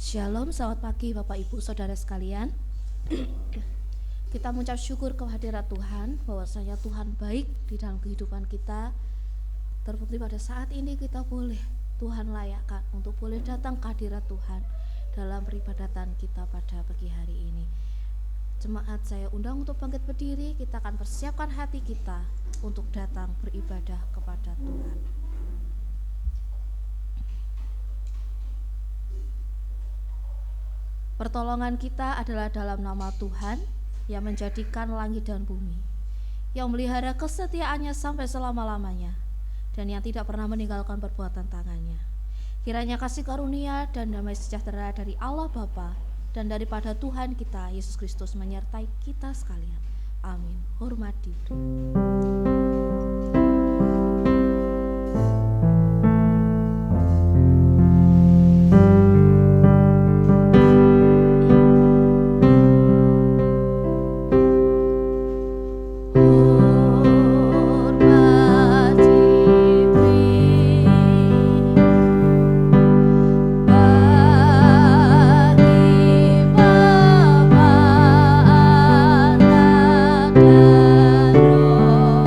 Shalom, selamat pagi Bapak Ibu Saudara sekalian. Kita mengucap syukur kehadirat Tuhan, bahwasanya Tuhan baik di dalam kehidupan kita. Terbukti pada saat ini kita boleh Tuhan layakkan untuk boleh datang ke hadirat Tuhan dalam peribadatan kita pada pagi hari ini. Jemaat saya undang untuk bangkit berdiri, kita akan persiapkan hati kita untuk datang beribadah kepada Tuhan. Pertolongan kita adalah dalam nama Tuhan yang menjadikan langit dan bumi, yang melihara kesetiaannya sampai selama-lamanya, dan yang tidak pernah meninggalkan perbuatan tangannya. Kiranya kasih karunia dan damai sejahtera dari Allah Bapa dan daripada Tuhan kita Yesus Kristus menyertai kita sekalian. Amin. Hormat diri. Bapa, Anak, dan Roh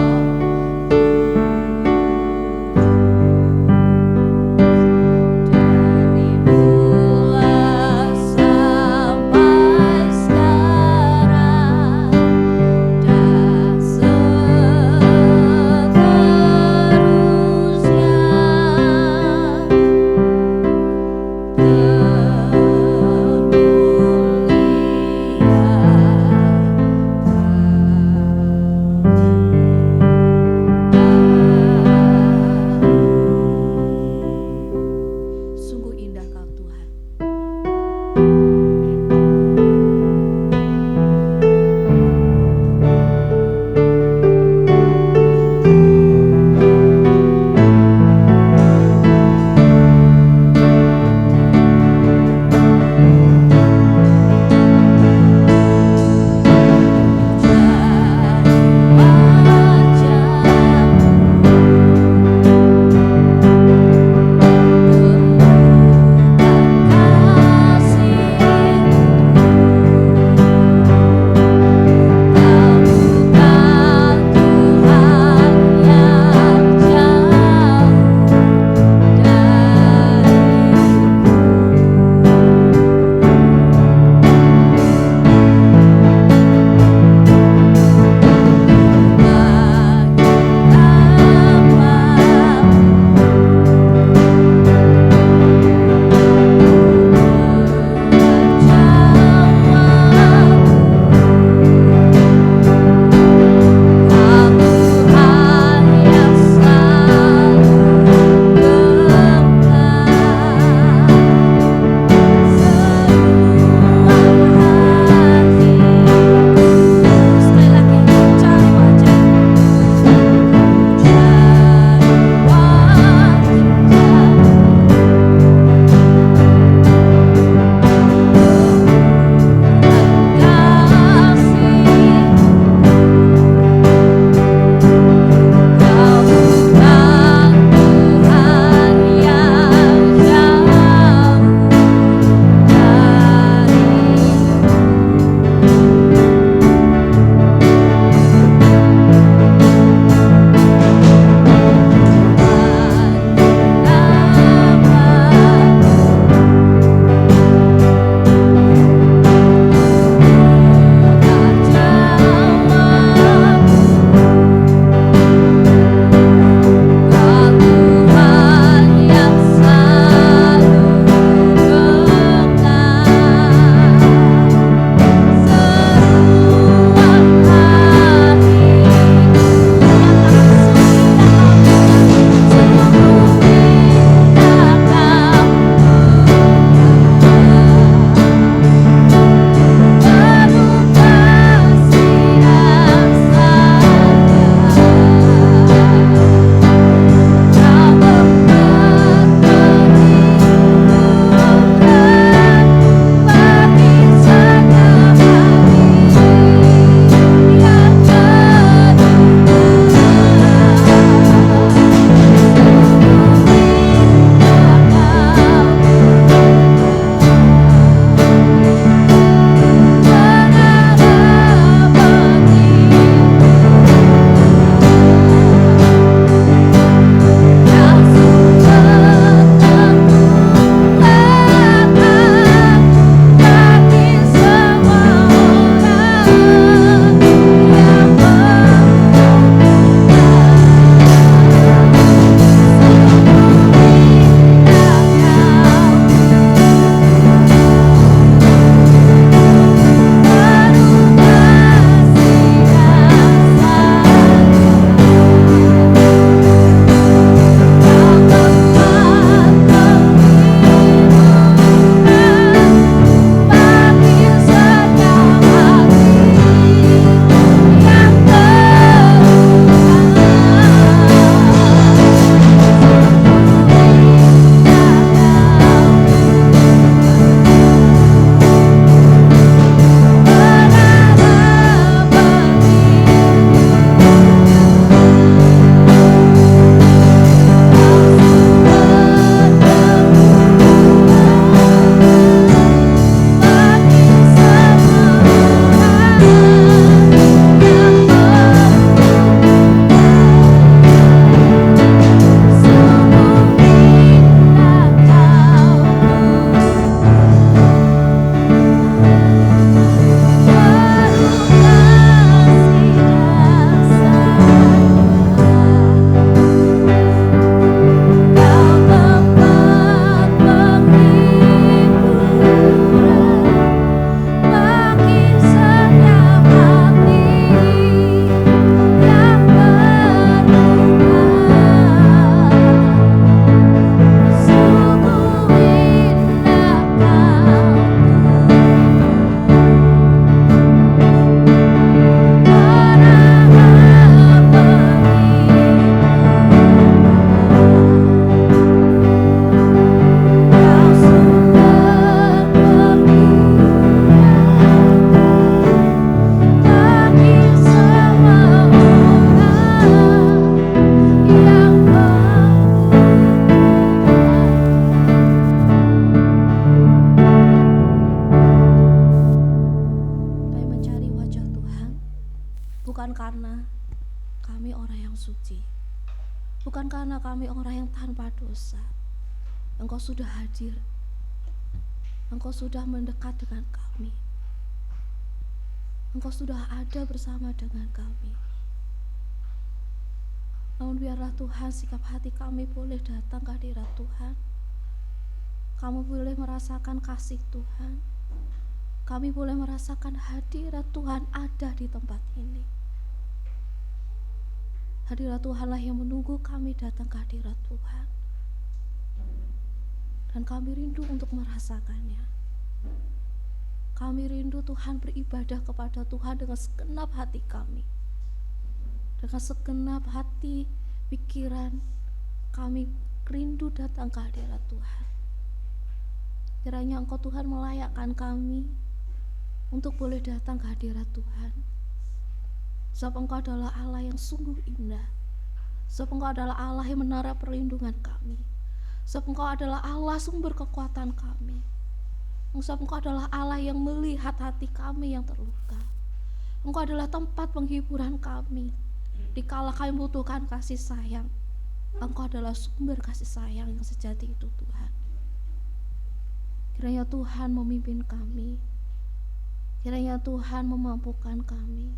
bukan karena kami orang yang suci, bukan karena kami orang yang tanpa dosa. Engkau sudah hadir, Engkau sudah mendekat dengan kami, Engkau sudah ada bersama dengan kami. Namun biarlah Tuhan, sikap hati kami boleh datang ke hadirat Tuhan. Kamu boleh merasakan kasih Tuhan. Kami boleh merasakan hadirat Tuhan ada di tempat ini. Hadirat Tuhanlah yang menunggu kami datang ke hadirat Tuhan. Dan kami rindu untuk merasakannya. Kami rindu Tuhan beribadah kepada Tuhan dengan segenap hati kami. Dengan segenap hati, pikiran, kami rindu datang ke hadirat Tuhan. Kiranya Engkau Tuhan melayakkan kami untuk boleh datang ke hadirat Tuhan. Sebab Engkau adalah Allah yang sungguh indah. Sebab Engkau adalah Allah yang menara perlindungan kami. Sebab Engkau adalah Allah sumber kekuatan kami. Sebab Engkau adalah Allah yang melihat hati kami yang terluka. Engkau adalah tempat penghiburan kami. Dikala kami membutuhkan kasih sayang, Engkau adalah sumber kasih sayang yang sejati itu Tuhan. Kiranya Tuhan memimpin kami. Kiranya Tuhan memampukan kami.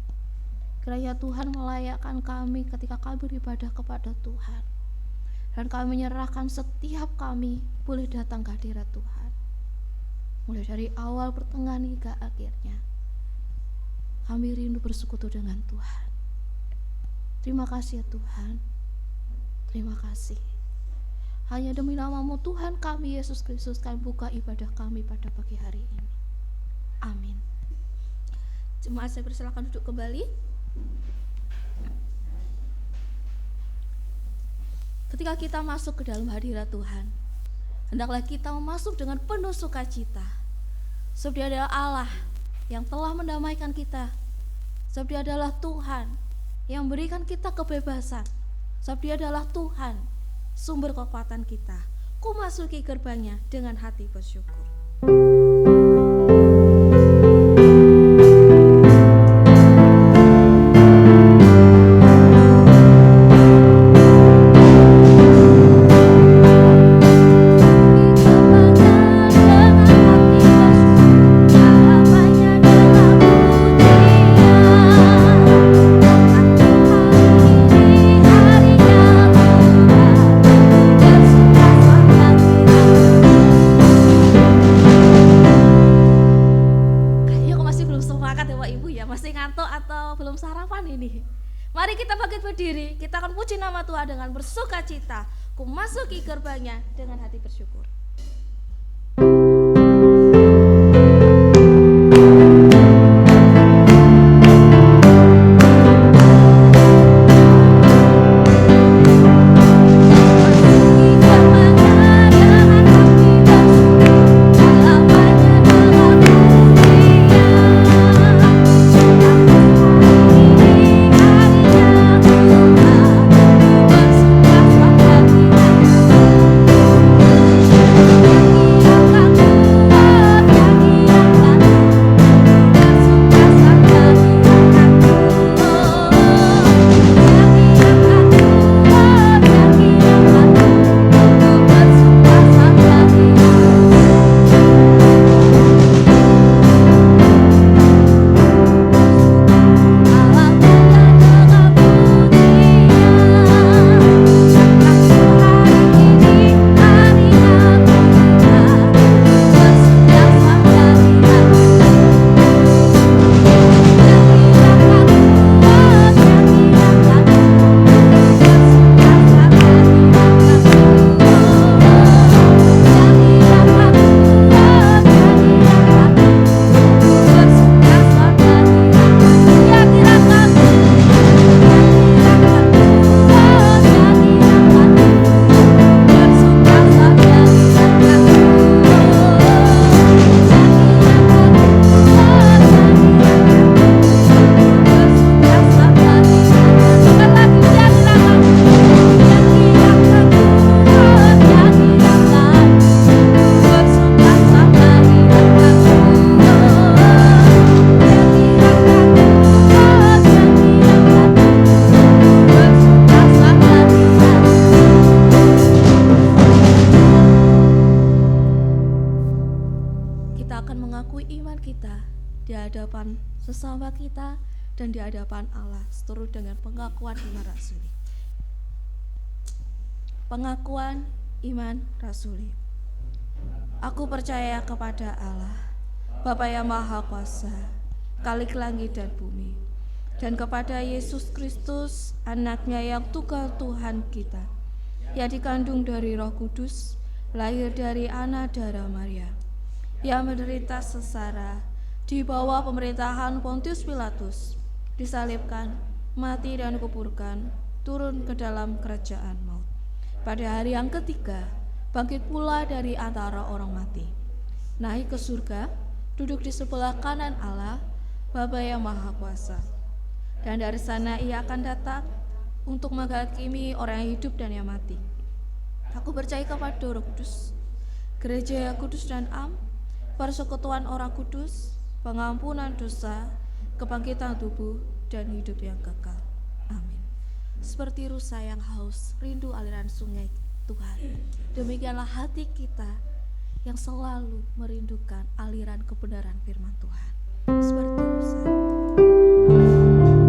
Kiranya Tuhan melayakkan kami ketika kami beribadah kepada Tuhan. Dan kami menyerahkan setiap kami boleh datang ke hadirat Tuhan. Mulai dari awal, pertengahan hingga akhirnya. Kami rindu bersekutu dengan Tuhan. Terima kasih ya Tuhan. Terima kasih. Hanya demi nama-Mu Tuhan kami Yesus Kristus, kami buka ibadah kami pada pagi hari ini. Amin. Jemaat saya persilakan duduk kembali. Ketika kita masuk ke dalam hadirat Tuhan, hendaklah kita masuk dengan penuh sukacita. Sebab Dia adalah Allah yang telah mendamaikan kita. Sebab Dia adalah Tuhan yang memberikan kita kebebasan. Sebab Dia adalah Tuhan, sumber kekuatan kita. Ku masuki gerbangnya dengan hati bersyukur. Kita akan puji nama Tuhan dengan bersukacita. Ku masuki gerbangnya dengan hati bersyukur. di hadapan sesama kita dan di hadapan Allah seturut dengan pengakuan iman rasuli. Pengakuan iman rasuli. Aku percaya kepada Allah, Bapa yang Maha Kuasa, Khalik langit dan bumi, dan kepada Yesus Kristus, Anaknya yang tunggal Tuhan kita, yang dikandung dari Roh Kudus, lahir dari anak darah Maria, yang menderita sengsara di bawah pemerintahan Pontius Pilatus, disalibkan, mati dan kuburkan, turun ke dalam kerajaan maut. Pada hari yang ketiga, bangkit pula dari antara orang mati, naik ke surga, duduk di sebelah kanan Allah, Bapa yang Maha Kuasa. Dan dari sana ia akan datang untuk menghakimi orang yang hidup dan yang mati. Aku percaya kepada Roh Kudus, gereja yang kudus dan am, persekutuan orang kudus, pengampunan dosa, kebangkitan tubuh, dan hidup yang kekal. Amin. Seperti rusa yang haus, rindu aliran sungai Tuhan, demikianlah hati kita yang selalu merindukan aliran kebenaran firman Tuhan. Seperti rusa. Aliran sungai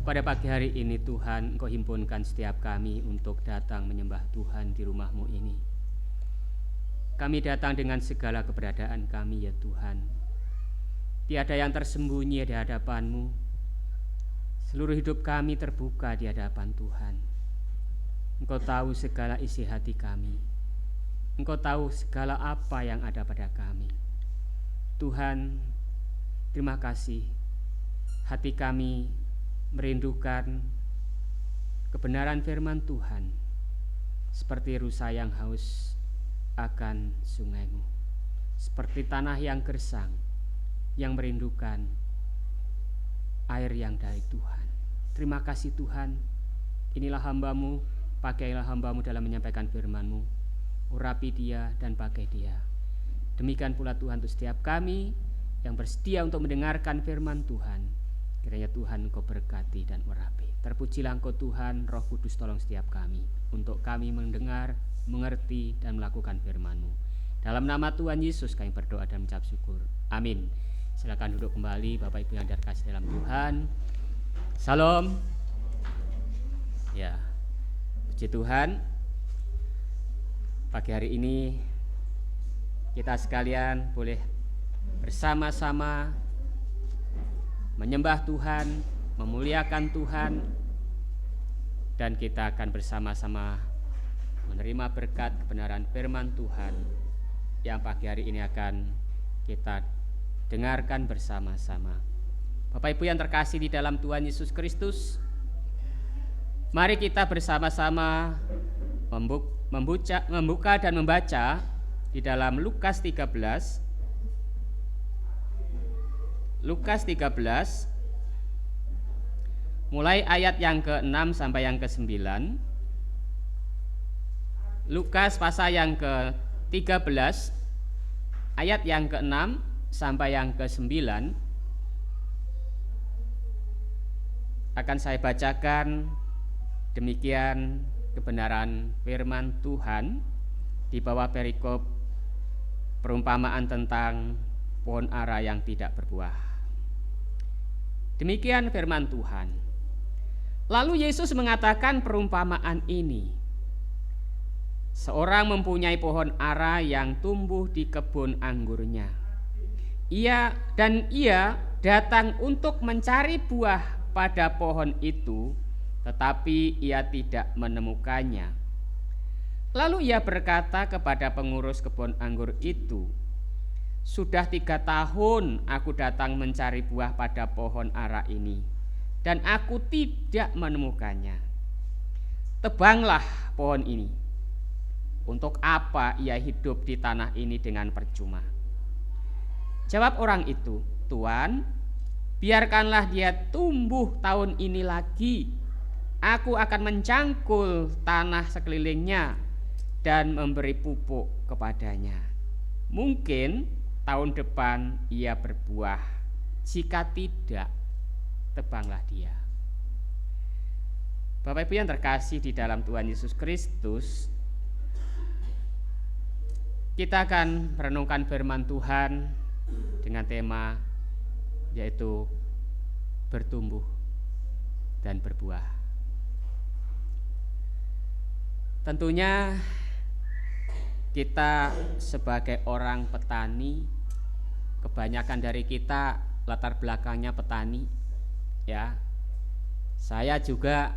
Pada pagi hari ini Tuhan, Engkau himpunkan setiap kami untuk datang menyembah Tuhan di rumah-Mu ini. Kami datang dengan segala keberadaan kami ya Tuhan. Tiada yang tersembunyi di hadapan-Mu. Seluruh hidup kami terbuka di hadapan Tuhan. Engkau tahu segala isi hati kami. Engkau tahu segala apa yang ada pada kami. Tuhan, terima kasih. Hati kami merindukan kebenaran firman Tuhan, seperti rusa yang haus akan sungai-Mu, seperti tanah yang gersang yang merindukan air yang dari Tuhan. Terima kasih Tuhan, inilah hamba-Mu, pakailah hamba-Mu dalam menyampaikan firman-Mu, urapi dia dan pakai dia. Demikian pula Tuhan untuk setiap kami yang bersedia untuk mendengarkan firman Tuhan. Kiranya Tuhan Engkau berkati dan urapi. Terpujilah Engkau Tuhan, Roh Kudus tolong setiap kami, untuk kami mendengar, mengerti dan melakukan firman-Mu. Dalam nama Tuhan Yesus kami berdoa dan mengucap syukur. Amin. Silakan duduk kembali Bapak Ibu yang terkasih dalam Tuhan. Salam. Ya. Puji Tuhan. Pagi hari ini kita sekalian boleh bersama-sama menyembah Tuhan, memuliakan Tuhan, dan kita akan bersama-sama menerima berkat kebenaran firman Tuhan yang pagi hari ini akan kita dengarkan bersama-sama. Bapak Ibu yang terkasih di dalam Tuhan Yesus Kristus, mari kita bersama-sama membuka dan membaca di dalam Lukas 13. Lukas 13 mulai ayat yang ke-6 sampai yang ke-9. Lukas pasal yang ke-13 ayat yang ke-6 sampai yang ke-9 akan saya bacakan. Demikian kebenaran firman Tuhan di bawah perikop perumpamaan tentang pohon ara yang tidak berbuah. Demikian firman Tuhan. Lalu Yesus mengatakan perumpamaan ini. Seorang mempunyai pohon ara yang tumbuh di kebun anggurnya. Ia datang untuk mencari buah pada pohon itu, tetapi ia tidak menemukannya. Lalu ia berkata kepada pengurus kebun anggur itu, "Sudah 3 tahun aku datang mencari buah pada pohon ara ini, dan aku tidak menemukannya. Tebanglah pohon ini. Untuk apa ia hidup di tanah ini dengan percuma?" Jawab orang itu, "Tuan, biarkanlah dia tumbuh tahun ini lagi. Aku akan mencangkul tanah sekelilingnya dan memberi pupuk kepadanya. Mungkin tahun depan ia berbuah. Jika tidak, tebanglah dia." Bapak Ibu yang terkasih di dalam Tuhan Yesus Kristus, kita akan merenungkan firman Tuhan dengan tema yaitu bertumbuh dan berbuah. Tentunya kita sebagai orang petani, kebanyakan dari kita latar belakangnya petani, ya. Saya juga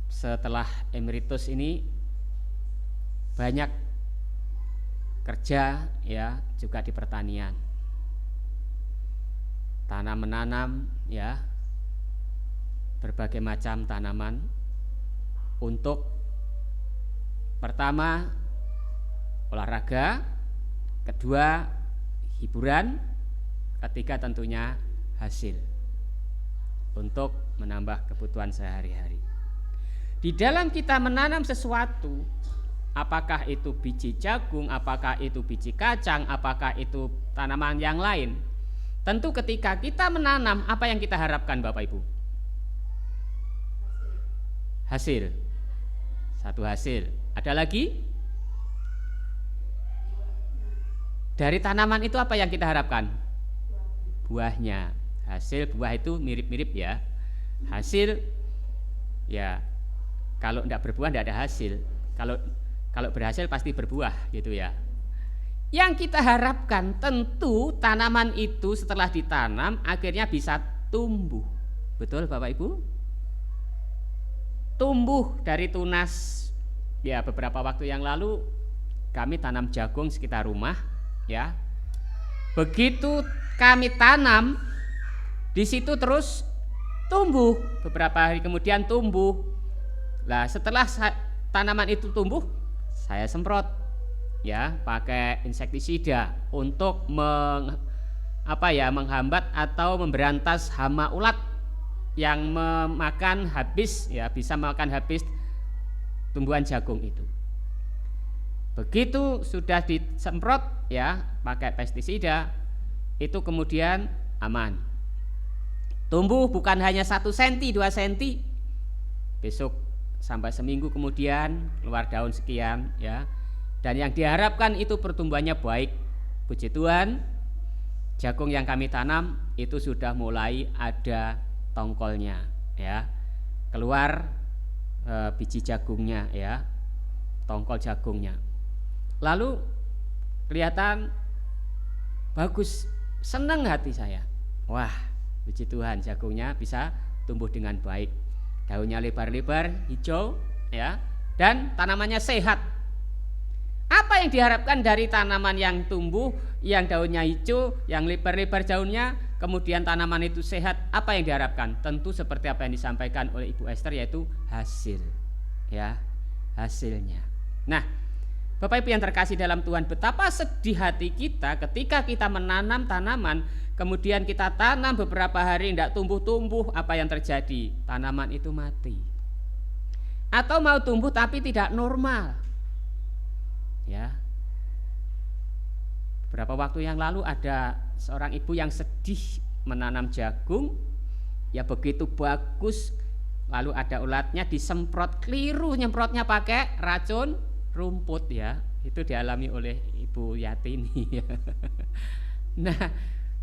setelah emeritus ini banyak kerja, ya, juga di pertanian. Tanam-menanam, ya, berbagai macam tanaman untuk pertama olahraga, kedua hiburan, ketiga tentunya hasil untuk menambah kebutuhan sehari-hari. Di dalam kita menanam sesuatu, apakah itu biji jagung, apakah itu biji kacang, apakah itu tanaman yang lain, tentu ketika kita menanam, apa yang kita harapkan Bapak Ibu? Hasil. Satu hasil. Ada lagi? Dari tanaman itu apa yang kita harapkan? Buahnya. Hasil buah itu mirip-mirip ya. Hasil ya kalau tidak berbuah tidak ada hasil. Kalau berhasil pasti berbuah gitu ya. Yang kita harapkan tentu tanaman itu setelah ditanam akhirnya bisa tumbuh. Betul Bapak Ibu? Tumbuh dari tunas. Ya, beberapa waktu yang lalu kami tanam jagung sekitar rumah ya. Begitu kami tanam, di situ terus tumbuh. Beberapa hari kemudian tumbuh. Nah, setelah tanaman itu tumbuh, saya semprot ya, pakai insektisida untuk menghambat atau memberantas hama ulat yang memakan habis ya, bisa memakan habis tumbuhan jagung itu. Begitu sudah disemprot ya pakai pestisida, itu kemudian aman. Tumbuh bukan hanya 1 cm, 2 cm. Besok sampai seminggu kemudian keluar daun sekian ya. Dan yang diharapkan itu pertumbuhannya baik. Puji Tuhan, jagung yang kami tanam itu sudah mulai ada tongkolnya ya. Keluar biji jagungnya ya. Tongkol jagungnya. Lalu kelihatan bagus, senang hati saya. Wah, puji Tuhan, jagungnya bisa tumbuh dengan baik. Daunnya lebar-lebar, hijau ya, dan tanamannya sehat. Apa yang diharapkan dari tanaman yang tumbuh, yang daunnya hijau, yang lebar-lebar daunnya, kemudian tanaman itu sehat? Apa yang diharapkan? Tentu seperti apa yang disampaikan oleh Ibu Esther, yaitu hasil ya, hasilnya. Nah, Bapak Ibu yang terkasih dalam Tuhan, betapa sedih hati kita ketika kita menanam tanaman, kemudian kita tanam beberapa hari tidak tumbuh-tumbuh. Apa yang terjadi? Tanaman itu mati. Atau mau tumbuh tapi tidak normal. Ya. Beberapa waktu yang lalu ada seorang ibu yang sedih menanam jagung. Ya begitu bagus, lalu ada ulatnya, disemprot, keliru nyemprotnya pakai racun rumput ya. Itu dialami oleh Ibu Yati ini ya. Nah,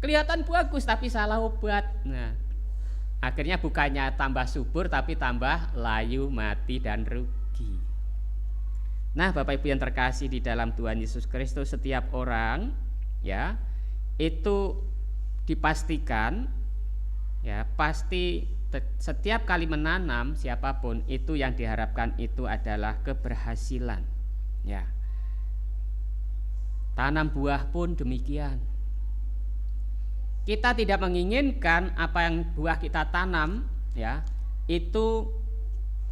kelihatan bagus tapi salah obat. Nah, akhirnya bukannya tambah subur tapi tambah layu, mati dan rugi. Nah, Bapak Ibu yang terkasih di dalam Tuhan Yesus Kristus, setiap orang ya itu dipastikan ya, pasti setiap kali menanam siapapun itu yang diharapkan itu adalah keberhasilan ya. Tanam buah pun demikian. Kita tidak menginginkan apa yang buah kita tanam ya itu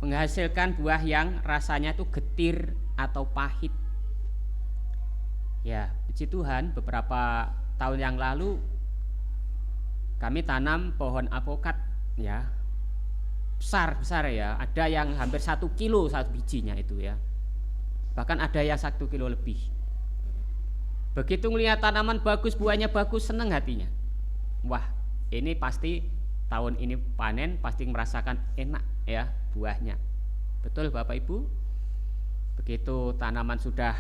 menghasilkan buah yang rasanya itu getir atau pahit. Ya, puji Tuhan, beberapa tahun yang lalu kami tanam pohon apokat ya. Besar ya, ada yang hampir 1 kilo satu bijinya itu ya. Bahkan ada yang 1 kilo lebih. Begitu melihat tanaman bagus, buahnya bagus, senang hatinya. Wah, ini pasti tahun ini panen, pasti merasakan enak ya buahnya. Betul Bapak Ibu? Begitu tanaman sudah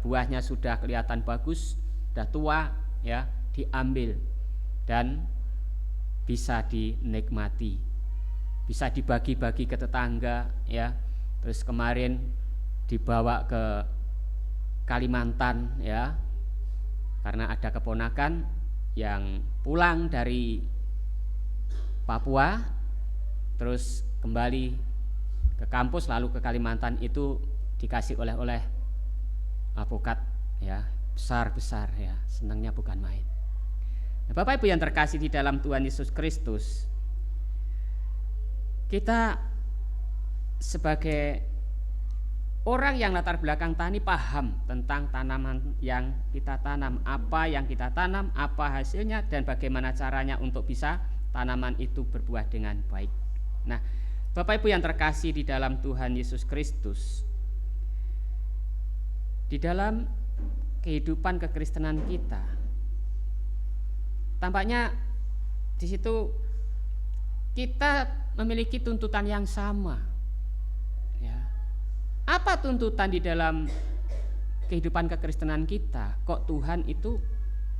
buahnya sudah kelihatan bagus, sudah tua ya, diambil dan bisa dinikmati, bisa dibagi-bagi ke tetangga ya. Terus kemarin dibawa ke Kalimantan ya, karena ada keponakan yang pulang dari Papua terus kembali ke kampus, lalu ke Kalimantan, itu dikasih oleh-oleh apokat ya, besar ya, senangnya bukan main. Nah, Bapak Ibu yang terkasih di dalam Tuhan Yesus Kristus, kita sebagai orang yang latar belakang tani paham tentang tanaman yang kita tanam, apa yang kita tanam, apa hasilnya, dan bagaimana caranya untuk bisa tanaman itu berbuah dengan baik. Nah, Bapak Ibu yang terkasih di dalam Tuhan Yesus Kristus, di dalam kehidupan kekristenan kita, tampaknya di situ kita memiliki tuntutan yang sama. Ya. Apa tuntutan di dalam kehidupan kekristenan kita? Kok Tuhan itu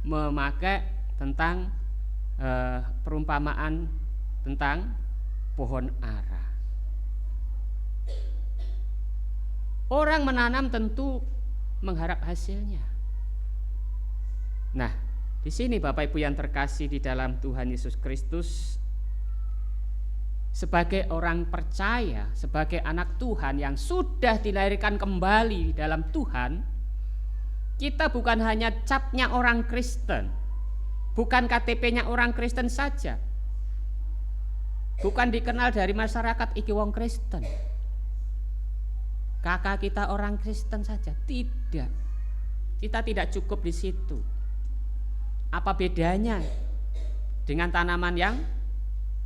memakai tentang perumpamaan tentang pohon ara. Orang menanam tentu mengharap hasilnya. Nah, di sini Bapak Ibu yang terkasih di dalam Tuhan Yesus Kristus, sebagai orang percaya, sebagai anak Tuhan yang sudah dilahirkan kembali dalam Tuhan, kita bukan hanya capnya orang Kristen, bukan KTP-nya orang Kristen saja, bukan dikenal dari masyarakat iki wong Kristen, kakak kita orang Kristen saja. Tidak, kita tidak cukup di situ. Apa bedanya dengan tanaman yang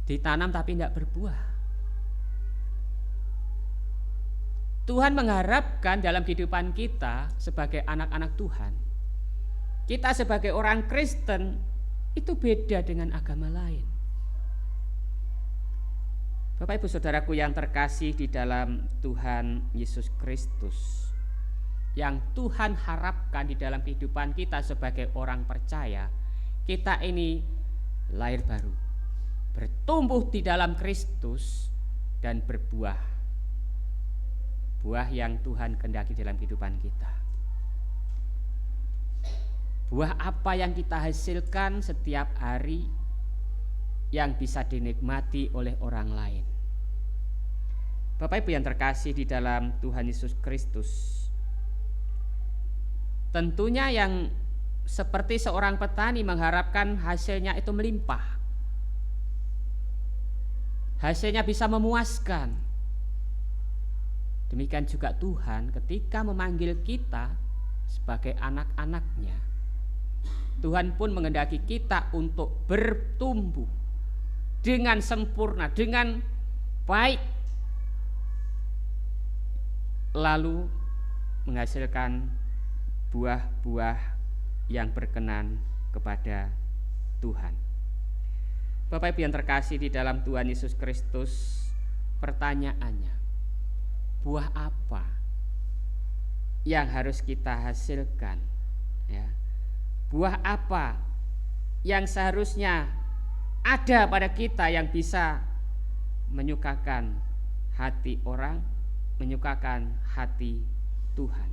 ditanam tapi tidak berbuah? Tuhan mengharapkan dalam kehidupan kita sebagai anak-anak Tuhan, kita sebagai orang Kristen itu beda dengan agama lain. Bapak Ibu Saudaraku yang terkasih di dalam Tuhan Yesus Kristus, yang Tuhan harapkan di dalam kehidupan kita sebagai orang percaya, kita ini lahir baru, bertumbuh di dalam Kristus dan berbuah, buah yang Tuhan kehendaki dalam kehidupan kita. Buah apa yang kita hasilkan setiap hari yang bisa dinikmati oleh orang lain. Bapak Ibu yang terkasih di dalam Tuhan Yesus Kristus, tentunya yang seperti seorang petani mengharapkan hasilnya itu melimpah, hasilnya bisa memuaskan. Demikian juga Tuhan ketika memanggil kita sebagai anak-anaknya, Tuhan pun menghendaki kita untuk bertumbuh dengan sempurna, dengan baik, lalu menghasilkan buah-buah yang berkenan kepada Tuhan. Bapak Ibu yang terkasih di dalam Tuhan Yesus Kristus, pertanyaannya, buah apa yang harus kita hasilkan? Ya. Buah apa yang seharusnya ada pada kita yang bisa menyukakan hati orang, menyukakan hati Tuhan?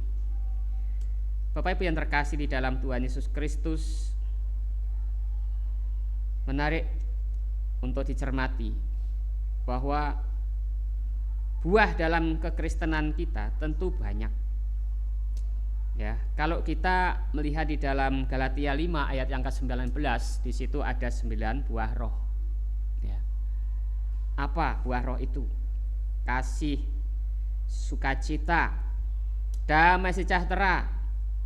Bapak Ibu yang terkasih di dalam Tuhan Yesus Kristus, menarik untuk dicermati bahwa buah dalam kekristenan kita tentu banyak. Ya, kalau kita melihat di dalam Galatia 5 ayat yang ke-19, di situ ada 9 buah roh. Ya. Apa buah roh itu? Kasih, sukacita, damai sejahtera,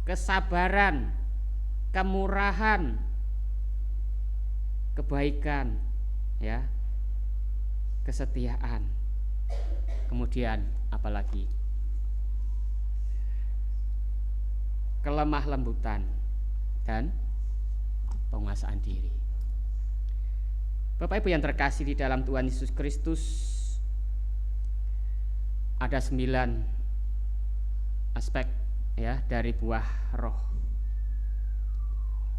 kesabaran, kemurahan, kebaikan, ya, kesetiaan. Kemudian apalagi? Kelemah lembutan dan penguasaan diri. Bapak Ibu yang terkasih di dalam Tuhan Yesus Kristus, ada 9 aspek ya dari buah roh.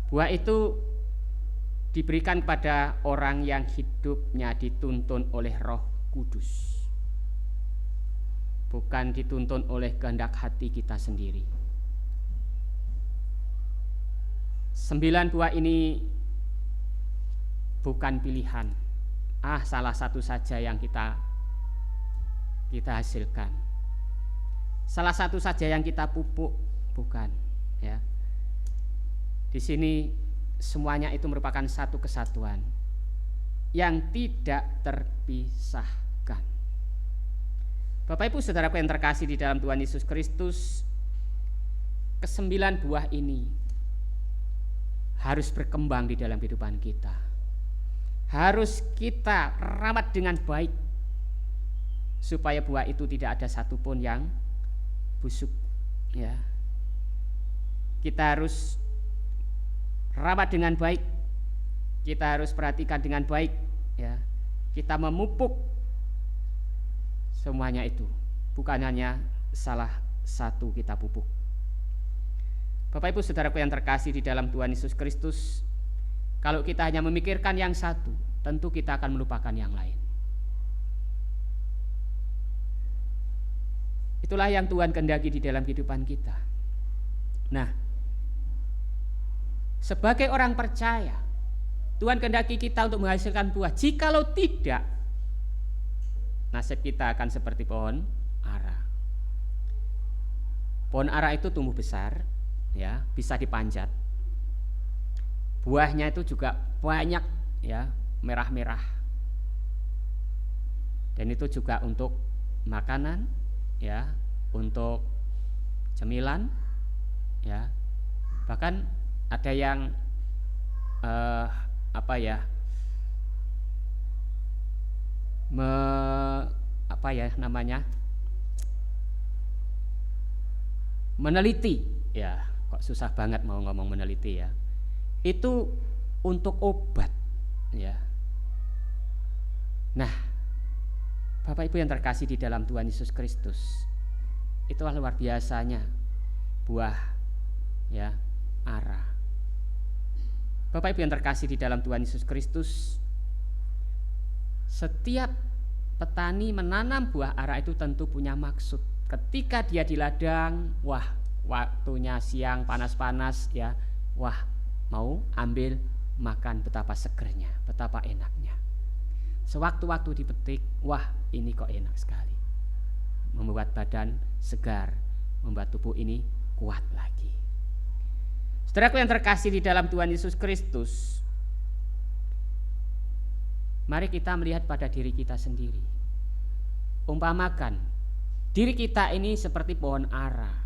Buah itu diberikan kepada orang yang hidupnya dituntun oleh Roh Kudus, bukan dituntun oleh kehendak hati kita sendiri. 9 buah ini bukan pilihan. Salah satu saja yang kita hasilkan. Salah satu saja yang kita pupuk, bukan, ya. Di sini semuanya itu merupakan satu kesatuan yang tidak terpisahkan. Bapak Ibu Saudaraku yang terkasih di dalam Tuhan Yesus Kristus, ke-9 buah ini harus berkembang di dalam kehidupan kita. Harus kita rawat dengan baik supaya buah itu tidak ada satupun yang busuk, ya. Kita harus rawat dengan baik. Kita harus perhatikan dengan baik, ya. Kita memupuk semuanya itu, bukan hanya salah satu kita pupuk. Bapak Ibu Saudaraku yang terkasih di dalam Tuhan Yesus Kristus, Kalau kita hanya memikirkan yang satu, tentu kita akan melupakan yang lain. Itulah yang Tuhan kehendaki di dalam kehidupan kita. Nah, sebagai orang percaya, Tuhan kehendaki kita untuk menghasilkan buah. Jikalau tidak, nasib kita akan seperti pohon ara. Pohon ara itu tumbuh besar, ya, bisa dipanjat. Buahnya itu juga banyak, ya, merah-merah. Dan itu juga untuk makanan, ya, untuk cemilan, ya. Bahkan ada yang meneliti, ya, kok susah banget mau ngomong meneliti, ya. Itu untuk obat, ya. Nah, Bapak Ibu yang terkasih di dalam Tuhan Yesus Kristus, itulah luar biasanya buah, ya, ara. Bapak Ibu yang terkasih di dalam Tuhan Yesus Kristus, setiap petani menanam buah ara itu tentu punya maksud. Ketika dia di ladang, wah, waktunya siang panas-panas, ya, wah, mau ambil makan, betapa segernya, betapa enaknya. Sewaktu-waktu dipetik, wah, ini kok enak sekali, membuat badan segar, membuat tubuh ini kuat lagi. Saudaraku yang terkasih di dalam Tuhan Yesus Kristus, mari kita melihat pada diri kita sendiri. Umpamakan diri kita ini seperti pohon ara.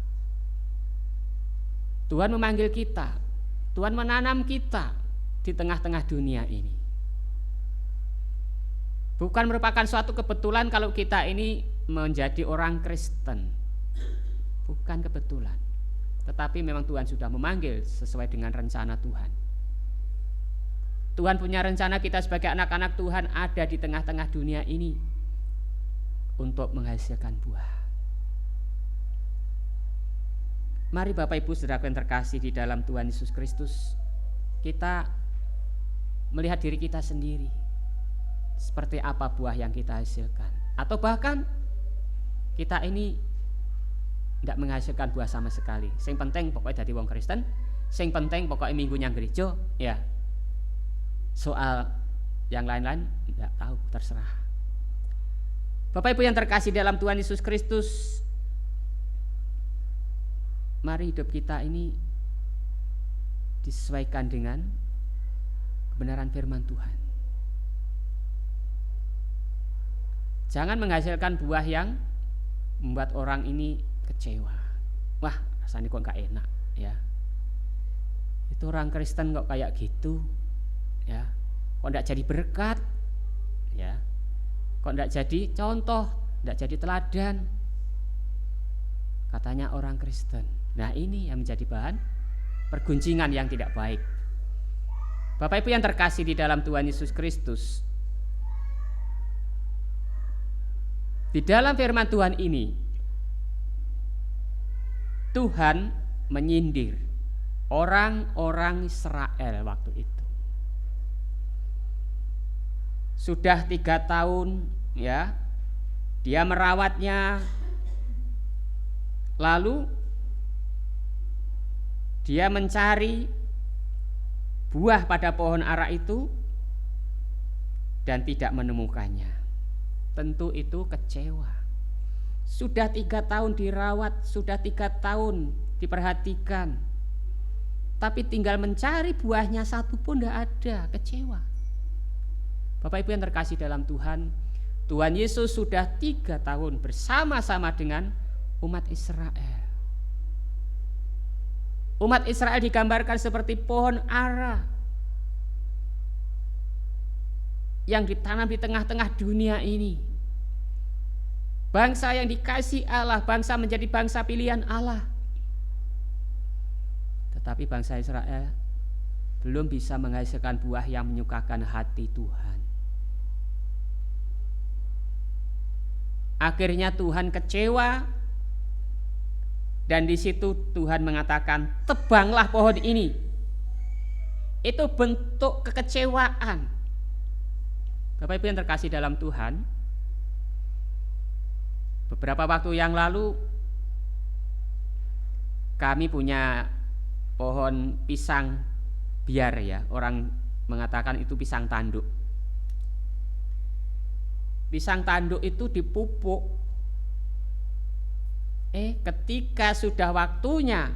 Tuhan memanggil kita, Tuhan menanam kita di tengah-tengah dunia ini. Bukan merupakan suatu kebetulan kalau kita ini menjadi orang Kristen. Bukan kebetulan. Tetapi memang Tuhan sudah memanggil sesuai dengan rencana Tuhan. Tuhan punya rencana kita sebagai anak-anak Tuhan ada di tengah-tengah dunia ini untuk menghasilkan buah. Mari Bapak Ibu Saudara yang terkasih di dalam Tuhan Yesus Kristus, kita melihat diri kita sendiri, seperti apa buah yang kita hasilkan. Atau bahkan kita ini tidak menghasilkan buah sama sekali. Sing penting pokoknya jadi wong Kristen, sing penting pokoknya minggu nyang gereja, ya. Soal yang lain-lain tidak tahu, terserah. Bapak Ibu yang terkasih dalam Tuhan Yesus Kristus, mari hidup kita ini disesuaikan dengan kebenaran firman Tuhan. Jangan menghasilkan buah yang membuat orang ini kecewa. Wah, rasanya kok gak enak, ya. Itu orang Kristen kok kayak gitu, ya. Kok gak jadi berkat, ya. Kok gak jadi contoh, gak jadi teladan, katanya orang Kristen. Nah, ini yang menjadi bahan perguncingan yang tidak baik. Bapak Ibu yang terkasih di dalam Tuhan Yesus Kristus, di dalam firman Tuhan ini, Tuhan menyindir orang-orang Israel waktu itu. Sudah 3 tahun, ya, dia merawatnya, lalu dia mencari buah pada pohon ara itu dan tidak menemukannya. Tentu itu kecewa. Sudah 3 tahun dirawat, sudah 3 tahun diperhatikan, tapi tinggal mencari buahnya satu pun tidak ada, kecewa. Bapak Ibu yang terkasih dalam Tuhan, Tuhan Yesus sudah 3 tahun bersama-sama dengan umat Israel. Umat Israel digambarkan seperti pohon ara yang ditanam di tengah-tengah dunia ini. Bangsa yang dikasih Allah, bangsa menjadi bangsa pilihan Allah. Tetapi bangsa Israel belum bisa menghasilkan buah yang menyukakan hati Tuhan. Akhirnya Tuhan kecewa, dan di situ Tuhan mengatakan, tebanglah pohon ini. itu bentuk kekecewaan. Bapak Ibu yang terkasih dalam Tuhan, beberapa waktu yang lalu kami punya pohon pisang biar ya, orang mengatakan itu pisang tanduk. Pisang tanduk itu dipupuk. Ketika sudah waktunya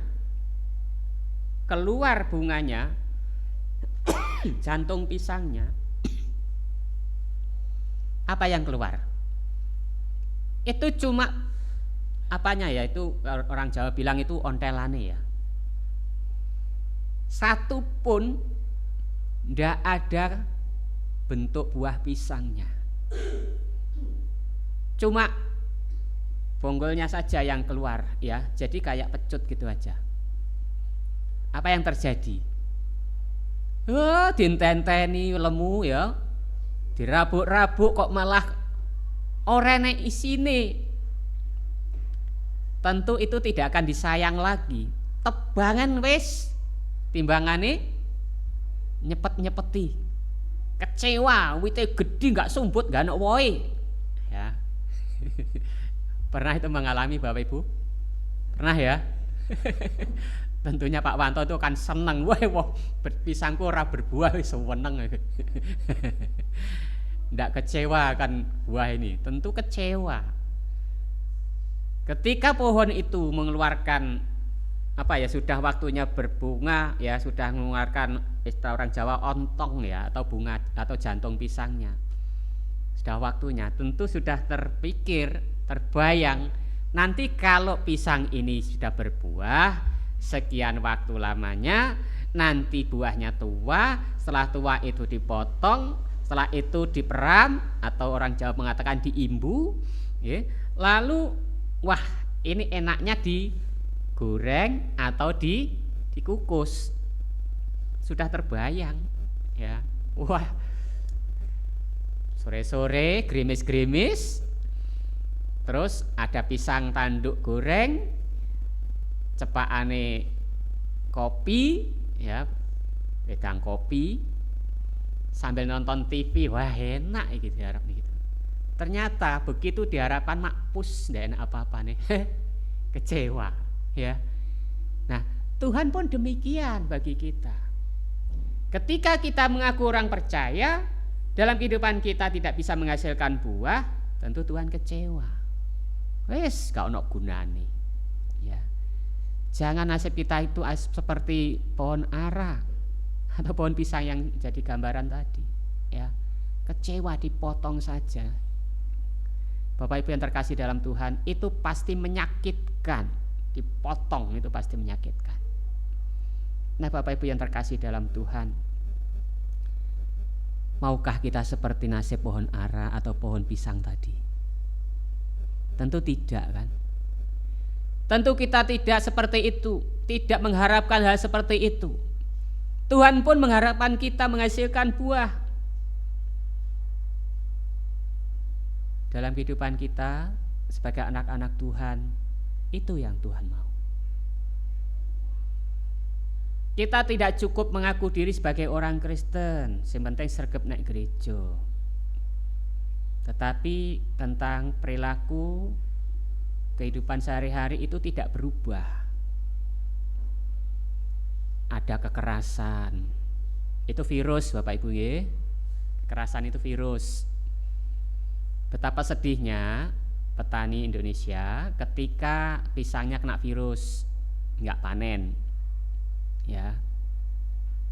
keluar bunganya, jantung pisangnya, apa yang keluar? Itu cuma apanya ya, itu orang Jawa bilang itu ontelane ya. Satu pun ndak ada bentuk buah pisangnya. Cuma bonggolnya saja yang keluar ya, jadi kayak pecut gitu aja. Apa yang terjadi? Dintenteni lemu ya, dirabuk-rabuk kok malah orene isine. Tentu itu tidak akan disayang lagi. Tebangan wis, timbangane nyepet-nyepeti. Kecewa, wite gede nggak sumbut, nggak ana wohe. Ya. Pernah itu mengalami Bapak Ibu? Pernah ya? Tentunya Pak Wanto itu kan seneng, wah pisangku ora berbuah wis seneng. Ndak kecewa kan buah ini, tentu kecewa. Ketika pohon itu mengeluarkan sudah waktunya berbunga ya, sudah mengeluarkan istilah orang Jawa ontong ya, atau bunga atau jantung pisangnya. Sudah waktunya, tentu sudah terpikir, terbayang nanti kalau pisang ini sudah berbuah sekian waktu lamanya, nanti buahnya tua, setelah tua itu dipotong, setelah itu diperam atau orang Jawa mengatakan diimbu ya. Lalu wah, ini enaknya digoreng atau dikukus. Sudah terbayang ya. Wah, sore-sore gerimis-gerimis, terus ada pisang tanduk goreng, cepakane kopi ya, wedang kopi sambil nonton TV. Wah, enak iki diharap gitu. Ternyata begitu diharapkan makpus, ndak enak apa-apa nih. Kecewa ya. Nah, Tuhan pun demikian bagi kita. Ketika kita mengaku orang percaya, dalam kehidupan kita tidak bisa menghasilkan buah, tentu Tuhan kecewa. Wes, gak ono gunane. Ya. Jangan nasib kita itu seperti pohon ara atau pohon pisang yang jadi gambaran tadi, ya. Kecewa, dipotong saja. Bapak Ibu yang terkasih dalam Tuhan, itu pasti menyakitkan. Dipotong itu pasti menyakitkan. Nah, Bapak Ibu yang terkasih dalam Tuhan, maukah kita seperti nasib pohon ara atau pohon pisang tadi? Tentu tidak kan? Tentu kita tidak seperti itu, tidak mengharapkan hal seperti itu. Tuhan pun mengharapkan kita menghasilkan buah dalam kehidupan kita sebagai anak-anak Tuhan. Itu yang Tuhan mau. Kita tidak cukup mengaku diri sebagai orang Kristen, yang penting sregep nek gereja. Tetapi tentang perilaku kehidupan sehari-hari itu tidak berubah. Ada kekerasan. Itu virus, Bapak Ibu ya. Kekerasan itu virus. Betapa sedihnya petani Indonesia ketika pisangnya kena virus, enggak panen. Ya,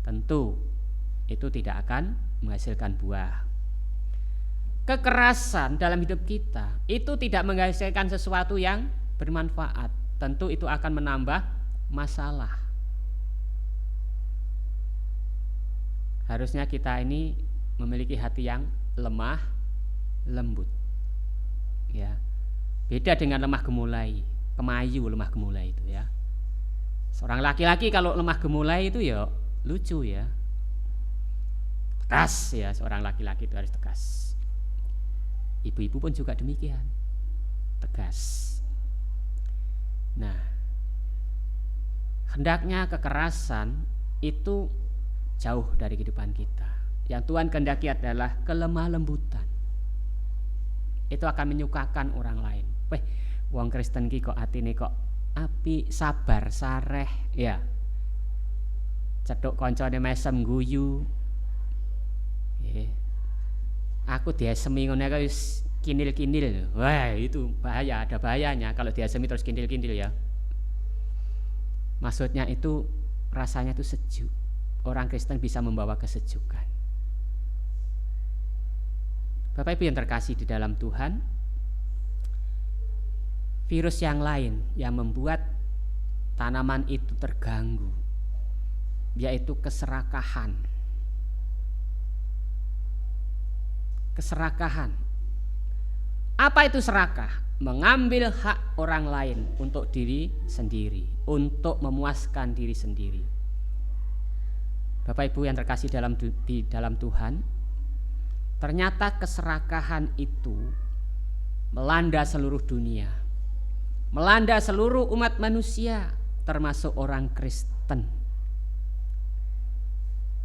tentu itu tidak akan menghasilkan buah. Kekerasan dalam hidup kita itu tidak menghasilkan sesuatu yang bermanfaat. Tentu itu akan menambah masalah. Harusnya kita ini memiliki hati yang lemah, lembut. Ya, beda dengan lemah gemulai, kemayu lemah gemulai itu ya. Seorang laki-laki kalau lemah gemulai itu ya lucu ya, tegas ya, seorang laki-laki itu harus tegas. Ibu-ibu pun juga demikian, tegas. Nah, hendaknya kekerasan itu jauh dari kehidupan kita. Yang Tuhan kehendaki adalah kelemah lembutan. Itu akan menyukakan orang lain. Wong Kristen ki kok atine kok api, sabar, sareh, ya. Cethuk koncone mesem guyu. Aku diasemi ngono kae wis kinil-kinil. Wah, itu bahaya, ada bahayanya kalau diasemi terus kinil-kinil ya. Maksudnya itu rasanya itu sejuk. Orang Kristen bisa membawa kesejukan. Bapak Ibu yang terkasih di dalam Tuhan, virus yang lain yang membuat tanaman itu terganggu, yaitu keserakahan. Keserakahan. Apa itu serakah? Mengambil hak orang lain untuk diri sendiri, untuk memuaskan diri sendiri. Bapak Ibu yang terkasih di dalam Tuhan, ternyata keserakahan itu melanda seluruh dunia, melanda seluruh umat manusia, termasuk orang Kristen.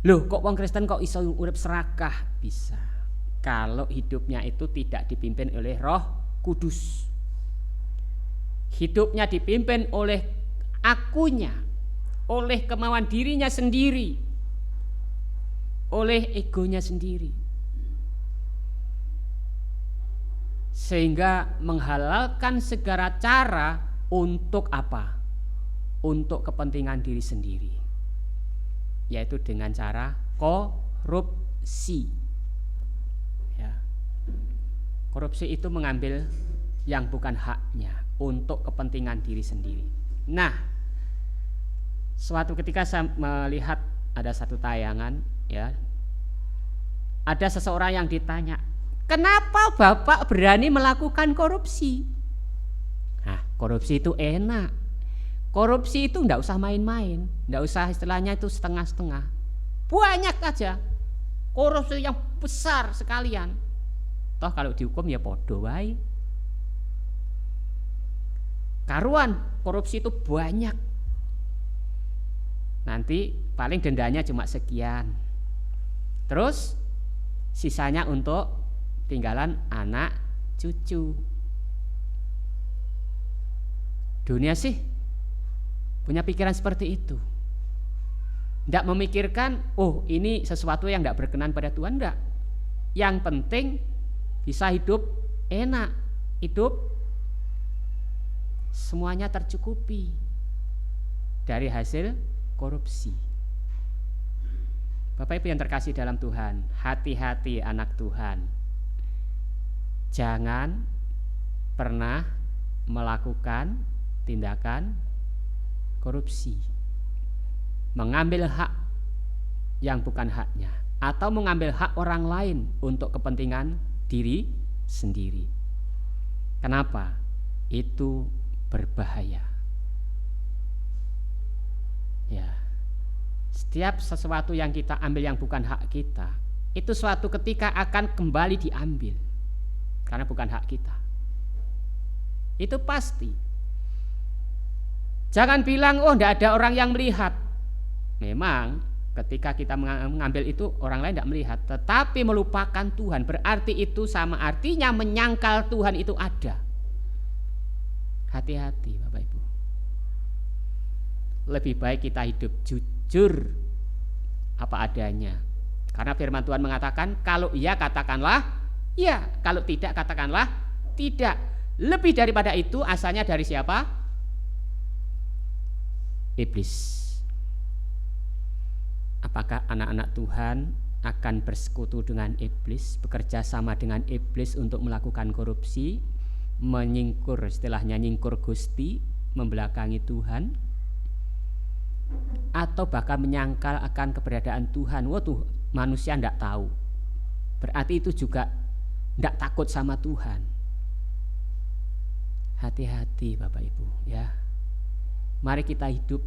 Loh, kok orang Kristen kok iso urip serakah? Bisa, kalau hidupnya itu tidak dipimpin oleh Roh Kudus. Hidupnya dipimpin oleh akunya, oleh kemauan dirinya sendiri, oleh egonya sendiri. Sehingga menghalalkan segala cara untuk apa? Untuk kepentingan diri sendiri, yaitu dengan cara korupsi. Ya. Korupsi itu mengambil yang bukan haknya untuk kepentingan diri sendiri. Nah, suatu ketika saya melihat ada satu tayangan, ya, ada seseorang yang ditanya, kenapa Bapak berani melakukan korupsi? Nah, korupsi itu enak. Korupsi itu enggak usah main-main, enggak usah istilahnya itu setengah-setengah. Banyak aja korupsi yang besar sekalian. Toh kalau dihukum ya podo wae. Karuan korupsi itu banyak. Nanti paling dendanya cuma sekian. Terus sisanya untuk tinggalan anak cucu. Dunia sih punya pikiran seperti itu. Tidak memikirkan, oh ini sesuatu yang tidak berkenan pada Tuhan, enggak. Yang penting bisa hidup enak, hidup semuanya tercukupi dari hasil korupsi. Bapak Ibu yang terkasih dalam Tuhan, hati-hati anak Tuhan. Jangan pernah melakukan tindakan korupsi, mengambil hak yang bukan haknya, atau mengambil hak orang lain untuk kepentingan diri sendiri. Kenapa? Itu berbahaya. Ya, setiap sesuatu yang kita ambil yang bukan hak kita, itu suatu ketika akan kembali diambil, karena bukan hak kita. Itu pasti. Jangan bilang, oh tidak ada orang yang melihat. Memang ketika kita mengambil itu orang lain tidak melihat, tetapi melupakan Tuhan, berarti itu sama artinya menyangkal Tuhan itu ada. Hati-hati Bapak Ibu. Lebih baik kita hidup jujur apa adanya. Karena firman Tuhan mengatakan, kalau iya katakanlah iya, kalau tidak katakanlah tidak. Lebih daripada itu asalnya dari siapa? Iblis. Apakah anak-anak Tuhan akan bersekutu dengan iblis, bekerja sama dengan iblis untuk melakukan korupsi, menyingkur, istilahnya nyingkur Gusti, membelakangi Tuhan, atau bahkan menyangkal akan keberadaan Tuhan? Wah tuh manusia tidak tahu, berarti itu juga tidak takut sama Tuhan. Hati-hati Bapak Ibu ya. Mari kita hidup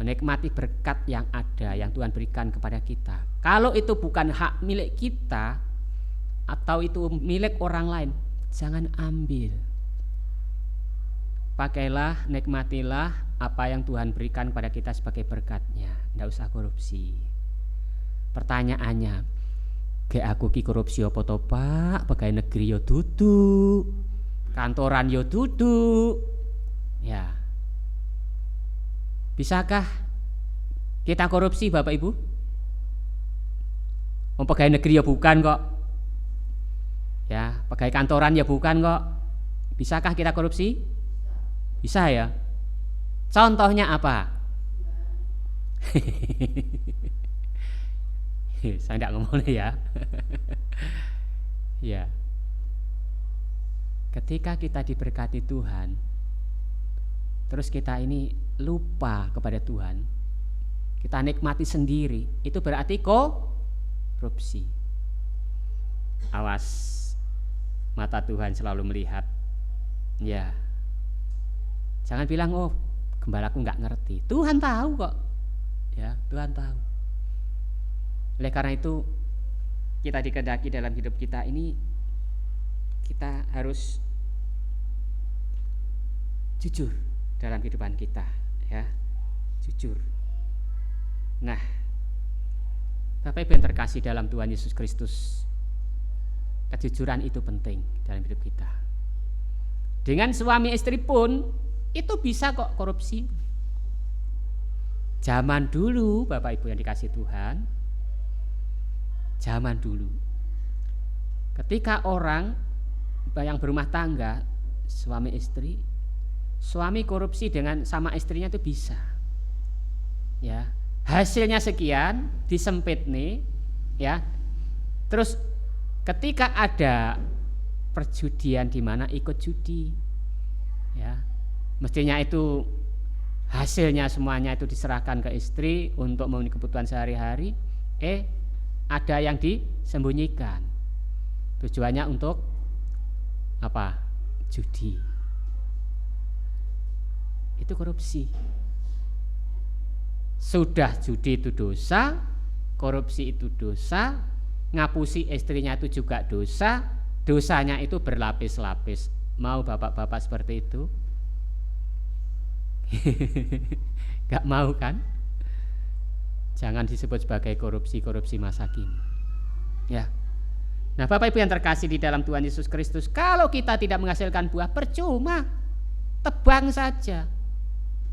menikmati berkat yang ada, yang Tuhan berikan kepada kita. Kalau itu bukan hak milik kita atau itu milik orang lain, jangan ambil. Pakailah, nikmatilah apa yang Tuhan berikan kepada kita sebagai berkatnya. Tidak usah korupsi. Pertanyaannya, ge aku ki korupsi apa to Pak? Pegawai negeri yo dudu, kantoran yo dudu. Ya. Bisakah kita korupsi Bapak Ibu? Pegawai negeri ya bukan kok. Ya, pegawai kantoran ya bukan kok. Bisakah kita korupsi? Bisa ya. Contohnya apa? Saya tidak ngomong ya. Ya. Ketika kita diberkati Tuhan, terus kita ini lupa kepada Tuhan, kita nikmati sendiri, itu berarti korupsi. Awas, mata Tuhan selalu melihat. Ya, jangan bilang oh gembalaku nggak ngerti. Tuhan tahu kok. Ya, Tuhan tahu. Oleh karena itu kita dikehendaki dalam hidup kita ini kita harus jujur dalam kehidupan kita, ya, jujur. Nah, Bapak Ibu yang terkasih dalam Tuhan Yesus Kristus, kejujuran itu penting dalam hidup kita. Dengan suami istri pun itu bisa kok korupsi. Zaman dulu Bapak Ibu yang dikasih Tuhan, zaman dulu ketika orang yang berumah tangga, suami istri, suami korupsi dengan sama istrinya itu bisa. Ya, hasilnya sekian, disempit nih, ya. Terus ketika ada perjudian di mana ikut judi, ya, mestinya itu hasilnya semuanya itu diserahkan ke istri untuk memenuhi kebutuhan sehari-hari, ada yang disembunyikan. Tujuannya untuk apa? Judi. Itu korupsi. Sudah judi itu dosa, korupsi itu dosa, ngapusi istrinya itu juga dosa, dosanya itu berlapis-lapis. Mau bapak-bapak seperti itu? Gak mau kan? Jangan disebut sebagai korupsi masa kini. Ya. Nah, Bapak Ibu yang terkasih di dalam Tuhan Yesus Kristus, kalau kita tidak menghasilkan buah, percuma, tebang saja.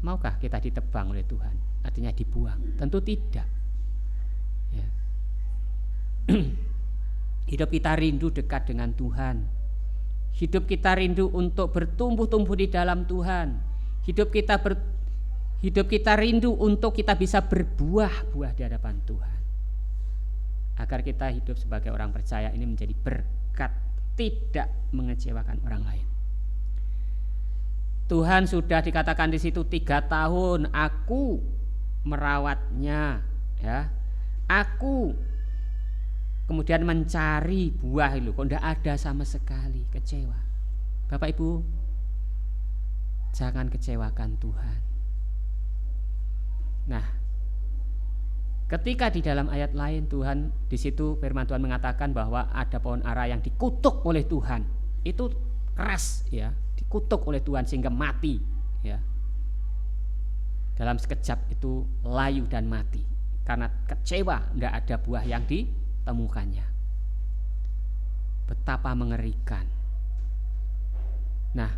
Maukah kita ditebang oleh Tuhan? Artinya dibuang? Tentu tidak. Ya. Hidup kita rindu dekat dengan Tuhan. Hidup kita rindu untuk bertumbuh-tumbuh di dalam Tuhan. Hidup kita rindu untuk kita bisa berbuah-buah di hadapan Tuhan. Agar kita hidup sebagai orang percaya ini menjadi berkat, tidak mengecewakan orang lain. Tuhan sudah dikatakan di situ 3 tahun aku merawatnya, ya. Aku kemudian mencari buah itu, kok tidak ada sama sekali, kecewa. Bapak Ibu, jangan kecewakan Tuhan. Nah, ketika di dalam ayat lain Tuhan di situ firman Tuhan mengatakan bahwa ada pohon ara yang dikutuk oleh Tuhan. Itu keras, ya, dikutuk oleh Tuhan sehingga mati, ya. Dalam sekejap itu layu dan mati karena kecewa tidak ada buah yang ditemukannya. Betapa mengerikan. Nah,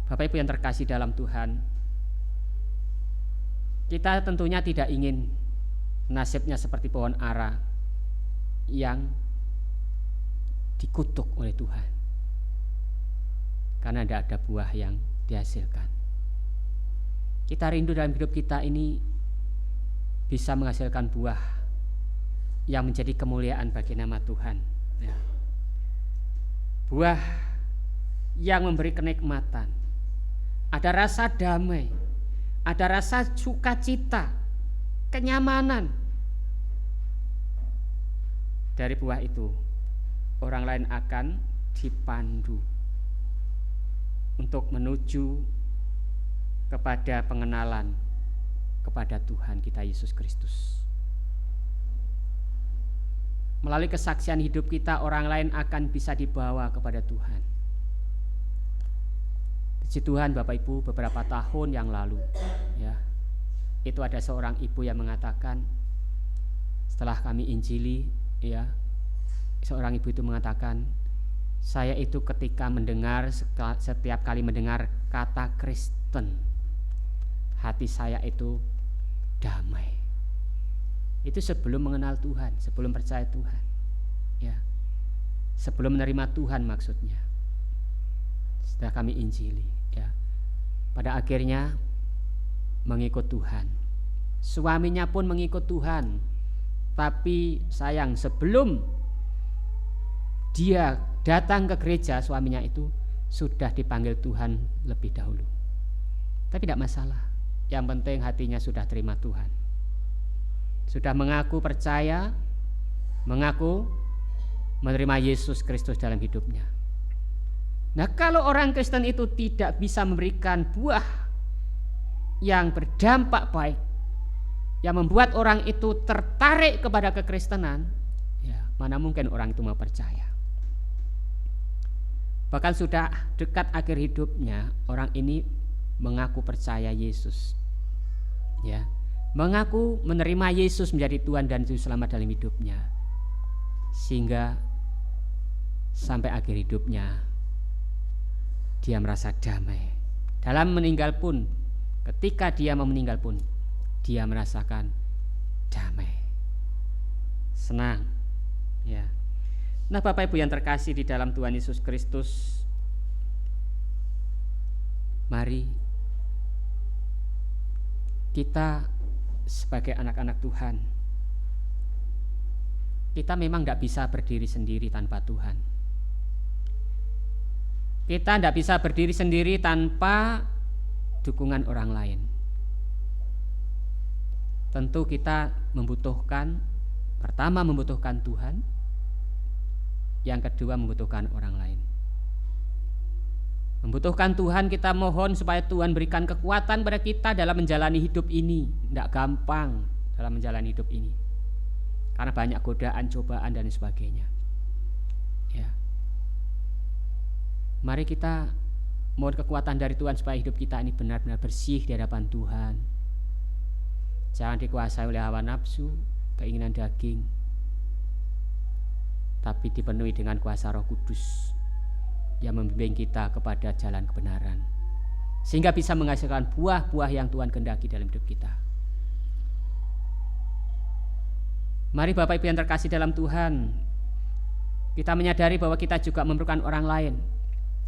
Bapak Ibu yang terkasih dalam Tuhan, kita tentunya tidak ingin nasibnya seperti pohon ara yang dikutuk oleh Tuhan karena tidak ada buah yang dihasilkan. Kita rindu dalam hidup kita ini bisa menghasilkan buah yang menjadi kemuliaan bagi nama Tuhan, ya. Buah yang memberi kenikmatan, ada rasa damai, ada rasa sukacita, kenyamanan. Dari buah itu orang lain akan dipandu untuk menuju kepada pengenalan kepada Tuhan kita Yesus Kristus. Melalui kesaksian hidup kita, orang lain akan bisa dibawa kepada Tuhan. Puji Tuhan Bapak Ibu, beberapa tahun yang lalu, ya, itu ada seorang ibu yang mengatakan, Setelah kami injili, ya, seorang ibu itu mengatakan, saya itu ketika mendengar, setiap kali mendengar kata Kristen, hati saya itu damai. Itu sebelum mengenal Tuhan, sebelum percaya Tuhan, ya, sebelum menerima Tuhan maksudnya. Setelah kami injili, ya, pada akhirnya mengikut Tuhan. Suaminya pun mengikut Tuhan, tapi sayang sebelum dia datang ke gereja, suaminya itu sudah dipanggil Tuhan lebih dahulu. Tapi tidak masalah, yang penting hatinya sudah terima Tuhan, sudah mengaku percaya, mengaku menerima Yesus Kristus dalam hidupnya. Nah, kalau orang Kristen itu tidak bisa memberikan buah yang berdampak baik, yang membuat orang itu tertarik kepada kekristenan, ya, mana mungkin orang itu mau percaya. Bahkan sudah dekat akhir hidupnya, orang ini mengaku percaya Yesus, ya, mengaku menerima Yesus menjadi Tuhan dan Juru Selamat dalam hidupnya, sehingga sampai akhir hidupnya dia merasa damai. Dalam meninggal pun, ketika dia mau meninggal pun, dia merasakan damai, senang, ya. Nah, Bapak Ibu yang terkasih di dalam Tuhan Yesus Kristus, mari kita sebagai anak-anak Tuhan, kita memang tidak bisa berdiri sendiri tanpa Tuhan. Kita tidak bisa berdiri sendiri tanpa dukungan orang lain. Tentu kita membutuhkan, pertama membutuhkan Tuhan, yang kedua membutuhkan orang lain. Membutuhkan Tuhan, kita mohon supaya Tuhan berikan kekuatan pada kita dalam menjalani hidup ini. Tidak gampang dalam menjalani hidup ini, karena banyak godaan, cobaan dan sebagainya, ya. Mari kita mohon kekuatan dari Tuhan supaya hidup kita ini benar-benar bersih di hadapan Tuhan. Jangan dikuasai oleh hawa nafsu, keinginan daging, tapi dipenuhi dengan kuasa Roh Kudus yang membimbing kita kepada jalan kebenaran, sehingga bisa menghasilkan buah-buah yang Tuhan kehendaki dalam hidup kita. Mari Bapak Ibu yang terkasih dalam Tuhan, kita menyadari bahwa kita juga memerlukan orang lain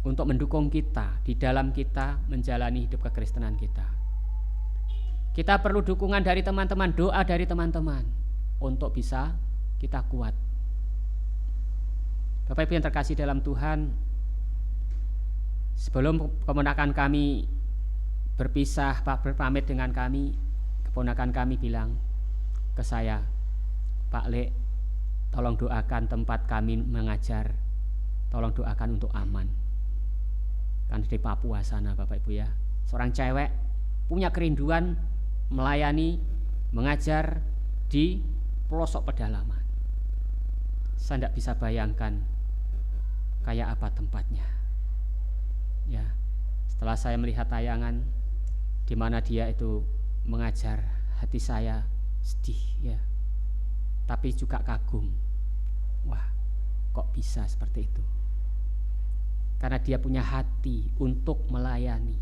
untuk mendukung kita di dalam kita menjalani hidup kekristenan kita. Kita perlu dukungan dari teman-teman, doa dari teman-teman untuk bisa kita kuat. Bapak Ibu yang terkasih dalam Tuhan, sebelum keponakan kami berpisah, berpamit dengan kami, keponakan kami bilang ke saya, Pak Le, tolong doakan tempat kami mengajar, tolong doakan untuk aman. Kan di Papua sana Bapak Ibu ya, seorang cewek punya kerinduan melayani, mengajar di pelosok pedalaman. Saya tidak bisa bayangkan kayak apa tempatnya, ya. Setelah saya melihat tayangan di mana dia itu mengajar, hati saya sedih, ya, tapi juga kagum. Wah, kok bisa seperti itu? Karena dia punya hati untuk melayani,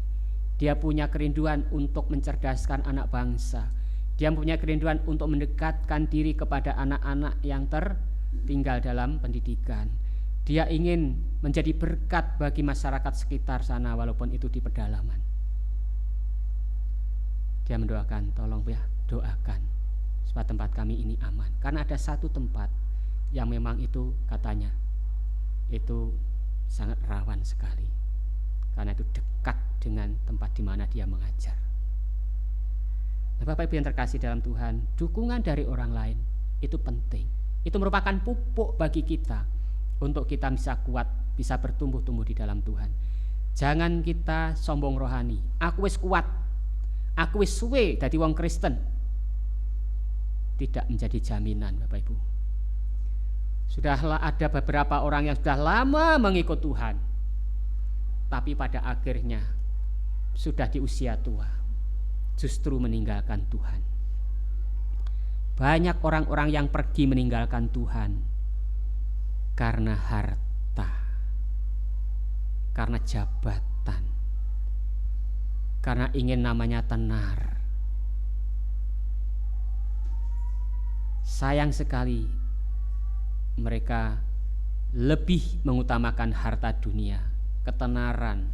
dia punya kerinduan untuk mencerdaskan anak bangsa, dia punya kerinduan untuk mendekatkan diri kepada anak-anak yang tertinggal dalam pendidikan. Dia ingin menjadi berkat bagi masyarakat sekitar sana walaupun itu di pedalaman. Dia mendoakan, tolong ya doakan supaya tempat kami ini aman. Karena ada satu tempat yang memang itu katanya itu sangat rawan sekali, karena itu dekat dengan tempat di mana dia mengajar. Nah, Bapak Ibu yang terkasih dalam Tuhan, dukungan dari orang lain itu penting. Itu merupakan pupuk bagi kita untuk kita bisa kuat, bisa bertumbuh-tumbuh di dalam Tuhan. Jangan kita sombong rohani. Aku wis kuat, aku wis suwe dadi wong Kristen. Tidak menjadi jaminan Bapak Ibu. Sudahlah ada beberapa orang yang sudah lama mengikut Tuhan, tapi pada akhirnya sudah di usia tua justru meninggalkan Tuhan. banyak orang-orang yang pergi meninggalkan Tuhan karena harta, karena jabatan, karena ingin namanya tenar. Sayang sekali mereka lebih mengutamakan harta dunia, ketenaran,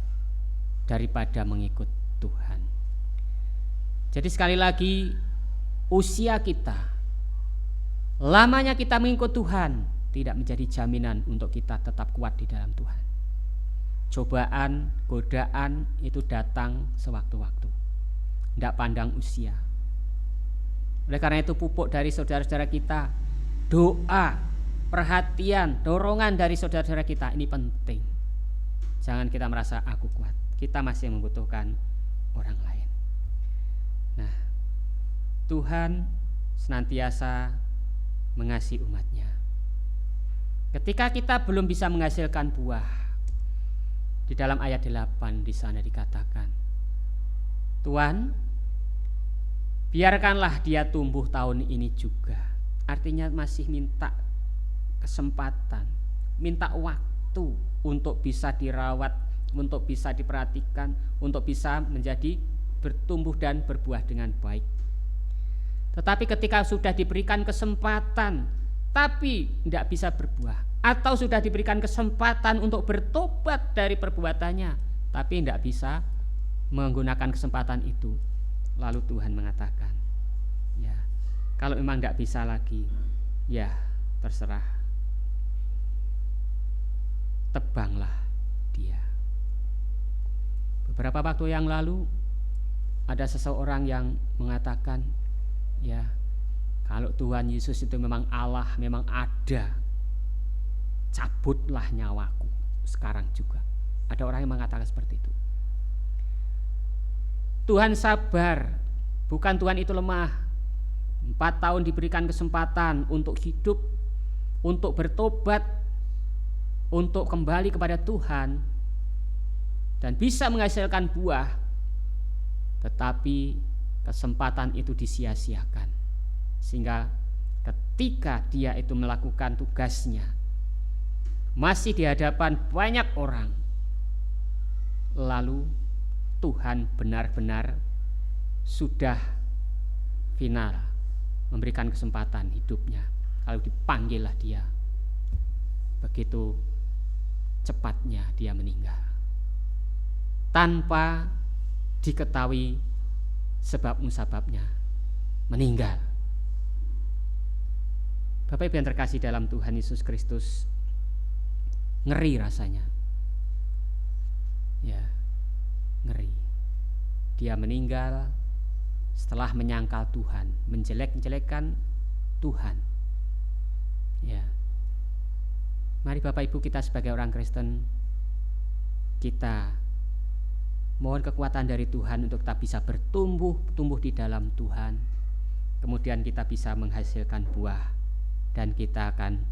daripada mengikut Tuhan. Jadi sekali lagi, usia kita, lamanya kita mengikut Tuhan tidak menjadi jaminan untuk kita tetap kuat di dalam Tuhan. Cobaan, godaan itu datang sewaktu-waktu, tidak pandang usia. Oleh karena itu, pupuk dari saudara-saudara kita, doa, perhatian, dorongan dari saudara-saudara kita ini penting. Jangan kita merasa aku kuat, kita masih membutuhkan orang lain. Nah, Tuhan senantiasa mengasihi umatnya. Ketika kita belum bisa menghasilkan buah, di dalam ayat 8 di sana dikatakan, Tuhan, biarkanlah dia tumbuh tahun ini juga. Artinya masih minta kesempatan, minta waktu untuk bisa dirawat, untuk bisa diperhatikan, untuk bisa menjadi bertumbuh dan berbuah dengan baik. Tetapi ketika sudah diberikan kesempatan tapi tidak bisa berbuah, atau sudah diberikan kesempatan untuk bertobat dari perbuatannya tapi tidak bisa menggunakan kesempatan itu, lalu Tuhan mengatakan, ya kalau memang tidak bisa lagi, ya terserah, tebanglah dia. Beberapa waktu yang lalu ada seseorang yang mengatakan, ya kalau Tuhan Yesus itu memang Allah, memang ada, cabutlah nyawaku sekarang juga. Ada orang yang mengatakan seperti itu. Tuhan sabar, bukan Tuhan itu lemah. 4 tahun diberikan kesempatan untuk hidup, untuk bertobat, untuk kembali kepada Tuhan dan bisa menghasilkan buah, tetapi kesempatan itu disia-siakan, sehingga ketika dia itu melakukan tugasnya masih di hadapan banyak orang, lalu Tuhan benar-benar sudah final memberikan kesempatan hidupnya, lalu dipanggillah dia. Begitu cepatnya dia meninggal tanpa diketahui sebab musababnya meninggal. Bapak Ibu yang terkasih dalam Tuhan Yesus Kristus, ngeri rasanya, ya ngeri. Dia meninggal setelah menyangkal Tuhan, menjelek-jelekkan Tuhan. Ya, mari Bapak Ibu, kita sebagai orang Kristen, kita mohon kekuatan dari Tuhan untuk kita bisa tumbuh di dalam Tuhan. Kemudian kita bisa menghasilkan buah dan kita akan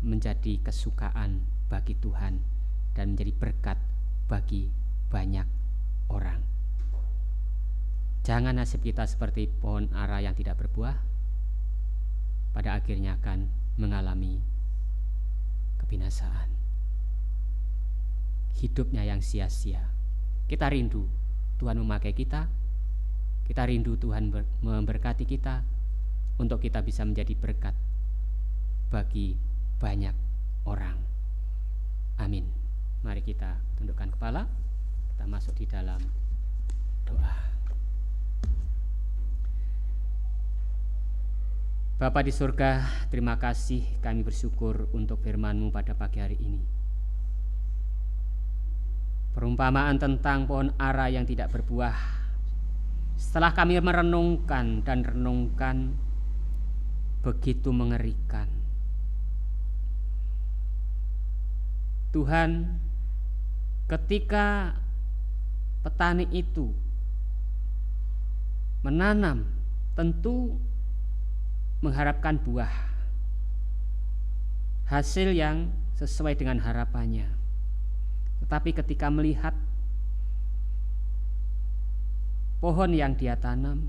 menjadi kesukaan bagi Tuhan dan menjadi berkat bagi banyak orang. Jangan nasib kita seperti pohon ara yang tidak berbuah, pada akhirnya akan mengalami kebinasaan. Hidupnya yang sia-sia. Kita rindu Tuhan memakai kita, kita rindu Tuhan memberkati kita untuk kita bisa menjadi berkat bagi banyak orang. Amin. Mari kita tundukkan kepala, kita masuk di dalam doa. Bapa di surga, terima kasih, kami bersyukur untuk firman-Mu pada pagi hari ini. Perumpamaan tentang pohon ara yang tidak berbuah, setelah kami merenungkan dan renungkan, begitu mengerikan. Tuhan, ketika petani itu menanam, tentu mengharapkan buah, hasil yang sesuai dengan harapannya. Tetapi ketika melihat pohon yang dia tanam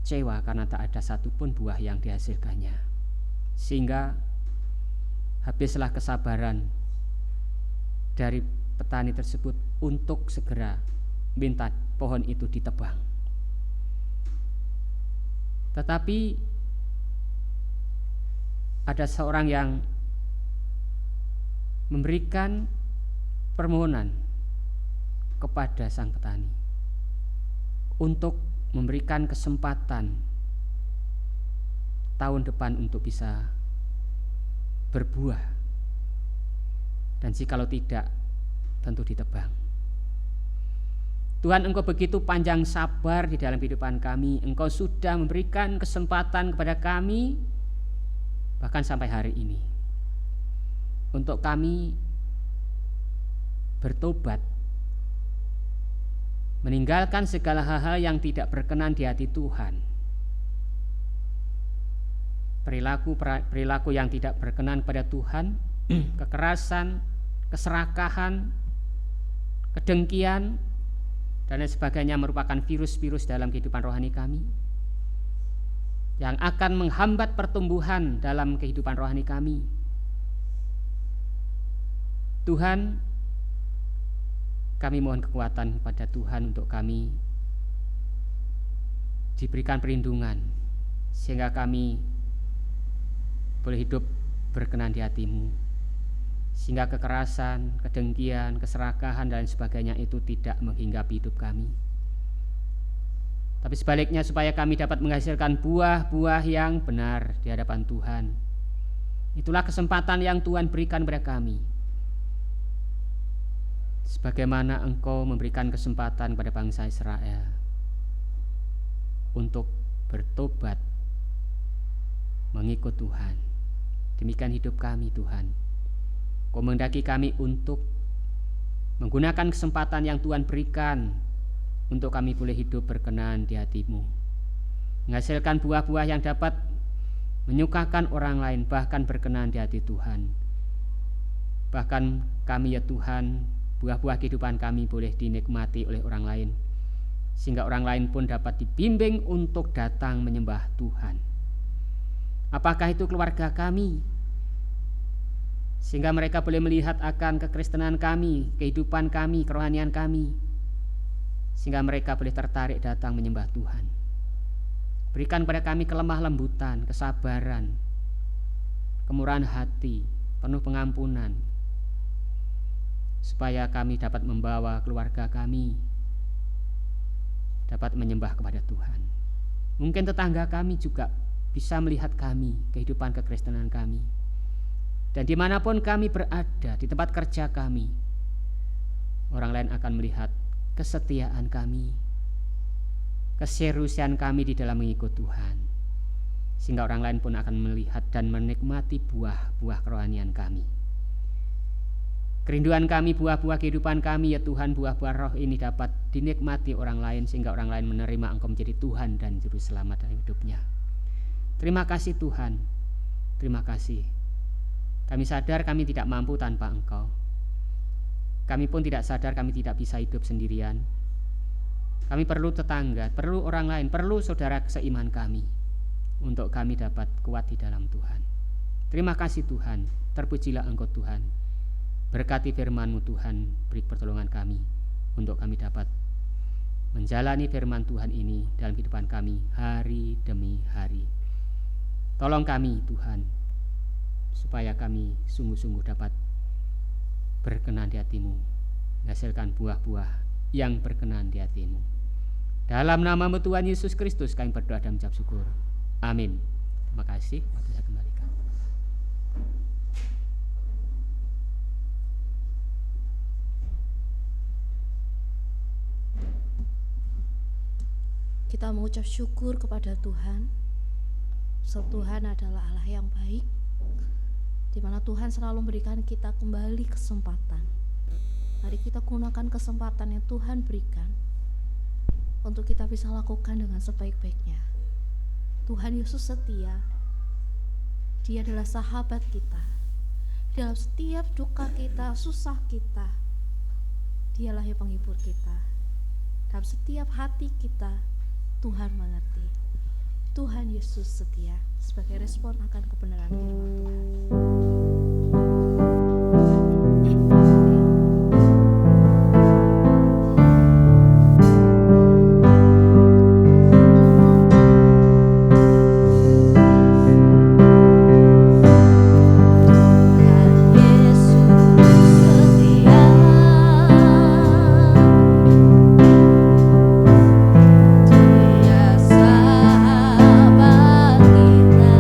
kecewa karena tak ada satupun buah yang dihasilkannya. Sehingga habislah kesabaran dari petani tersebut untuk segera minta pohon itu ditebang. Tetapi ada seorang yang memberikan permohonan kepada sang petani untuk memberikan kesempatan tahun depan untuk bisa berbuah, dan jikalau tidak tentu ditebang. Tuhan, Engkau begitu panjang sabar di dalam kehidupan kami. Engkau sudah memberikan kesempatan kepada kami bahkan sampai hari ini untuk kami bertobat, meninggalkan segala hal-hal yang tidak berkenan di hati Tuhan, perilaku yang tidak berkenan pada Tuhan, kekerasan, keserakahan, kedengkian, dan lain sebagainya merupakan virus-virus dalam kehidupan rohani kami yang akan menghambat pertumbuhan dalam kehidupan rohani kami. Tuhan, kami mohon kekuatan kepada Tuhan untuk kami diberikan perlindungan sehingga kami boleh hidup berkenan di hati-Mu, sehingga kekerasan, kedengkian, keserakahan dan sebagainya itu tidak menghinggapi hidup kami. Tapi sebaliknya supaya kami dapat menghasilkan buah-buah yang benar di hadapan Tuhan. Itulah kesempatan yang Tuhan berikan kepada kami. Sebagaimana Engkau memberikan kesempatan kepada bangsa Israel untuk bertobat mengikut Tuhan. Demikian hidup kami, Tuhan. Kau menghendaki kami untuk menggunakan kesempatan yang Tuhan berikan untuk kami boleh hidup berkenan di hati-Mu, menghasilkan buah-buah yang dapat menyukakan orang lain, bahkan berkenan di hati Tuhan. Bahkan kami ya Tuhan, buah-buah kehidupan kami boleh dinikmati oleh orang lain, sehingga orang lain pun dapat dibimbing untuk datang menyembah Tuhan. Apakah itu keluarga kami, sehingga mereka boleh melihat akan kekristenan kami, kehidupan kami, kerohanian kami, sehingga mereka boleh tertarik datang menyembah Tuhan. Berikan pada kami kelemah lembutan, kesabaran, kemurahan hati, penuh pengampunan, supaya kami dapat membawa keluarga kami dapat menyembah kepada Tuhan. Mungkin tetangga kami juga bisa melihat kami, kehidupan kekristenan kami. Dan dimanapun kami berada, di tempat kerja kami, orang lain akan melihat kesetiaan kami, keseriusan kami di dalam mengikut Tuhan, sehingga orang lain pun akan melihat dan menikmati buah-buah kerohanian kami. Kerinduan kami, buah-buah kehidupan kami ya Tuhan, buah-buah roh ini dapat dinikmati orang lain, sehingga orang lain menerima Engkau menjadi Tuhan dan Juru Selamat dalam hidupnya. Terima kasih Tuhan, terima kasih. Kami sadar kami tidak mampu tanpa Engkau. Kami pun tidak sadar kami tidak bisa hidup sendirian. Kami perlu tetangga, perlu orang lain, perlu saudara seiman kami, untuk kami dapat kuat di dalam Tuhan. Terima kasih Tuhan, terpujilah Engkau Tuhan. Berkati firman-Mu Tuhan, beri pertolongan kami, untuk kami dapat menjalani firman Tuhan ini dalam kehidupan kami hari demi hari. Tolong kami Tuhan, supaya kami sungguh-sungguh dapat berkenan di hati-Mu, menghasilkan buah-buah yang berkenan di hati-Mu. Dalam nama Tuhan Yesus Kristus kami berdoa dan mengucap syukur. Amin. Terima kasih. Waktu saya kembalikan. Kita mengucap syukur kepada Tuhan. Tuhan adalah Allah yang baik, di mana Tuhan selalu memberikan kita kembali kesempatan. Mari kita gunakan kesempatan yang Tuhan berikan untuk kita bisa lakukan dengan sebaik-baiknya. Tuhan Yesus setia. Dia adalah sahabat kita. Dalam setiap duka kita, susah kita, Dialah yang penghibur kita. Dalam setiap hati kita, Tuhan mengerti. Tuhan Yesus setia sebagai respon akan kebenaran firman Tuhan. Dia sahabat kita.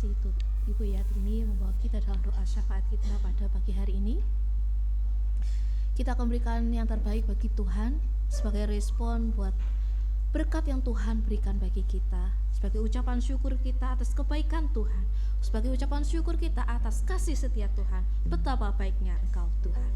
kasih itu Ibu Yatini membawa kita dalam doa syafaat kita pada pagi hari ini. Kita akan berikan yang terbaik bagi Tuhan sebagai respon buat berkat yang Tuhan berikan bagi kita, sebagai ucapan syukur kita atas kebaikan Tuhan, sebagai ucapan syukur kita atas kasih setia Tuhan. Betapa baiknya Engkau Tuhan.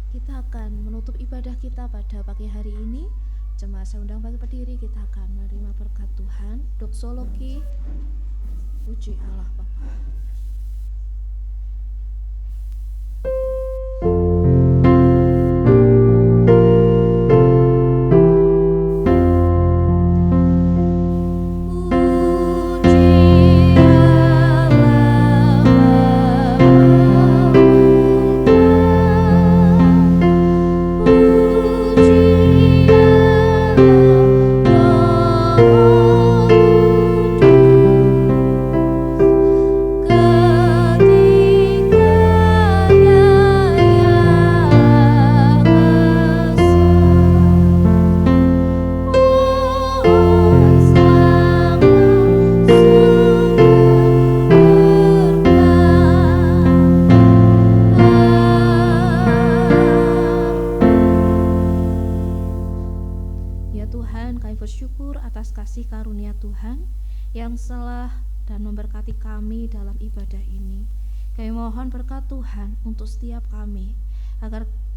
Kita akan menutup ibadah kita pada pagi hari ini. Jemaat saya undang bagi berdiri, kita akan menerima berkat Tuhan. Doksologi, puji Allah Bapa.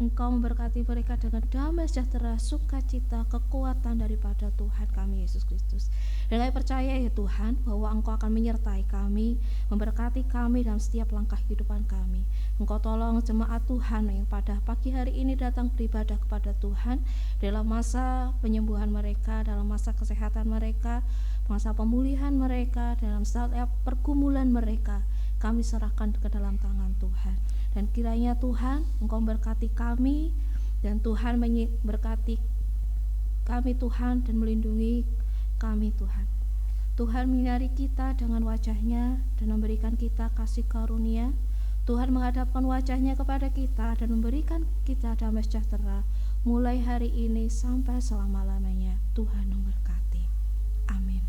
Engkau memberkati mereka dengan damai sejahtera, sukacita, kekuatan daripada Tuhan kami Yesus Kristus. Dan kami percaya ya Tuhan bahwa Engkau akan menyertai kami, memberkati kami dalam setiap langkah kehidupan kami. Engkau tolong jemaat Tuhan yang pada pagi hari ini datang beribadah kepada Tuhan dalam masa penyembuhan mereka, dalam masa kesehatan mereka, masa pemulihan mereka, dalam setiap pergumulan mereka. Kami serahkan ke dalam tangan Tuhan. Dan kiranya Tuhan Engkau memberkati kami, dan Tuhan memberkati kami Tuhan, dan melindungi kami Tuhan. Tuhan menyinari kita dengan wajah-Nya dan memberikan kita kasih karunia. Tuhan menghadapkan wajah-Nya kepada kita dan memberikan kita damai sejahtera mulai hari ini sampai selama-lamanya. Tuhan memberkati. Amin.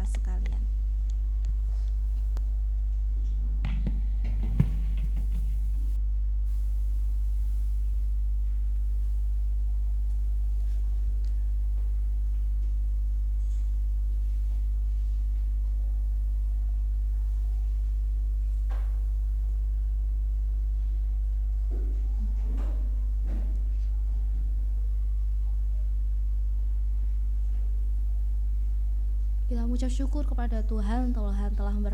kita sekalian. Kita mengucap syukur kepada Tuhan telah memberkati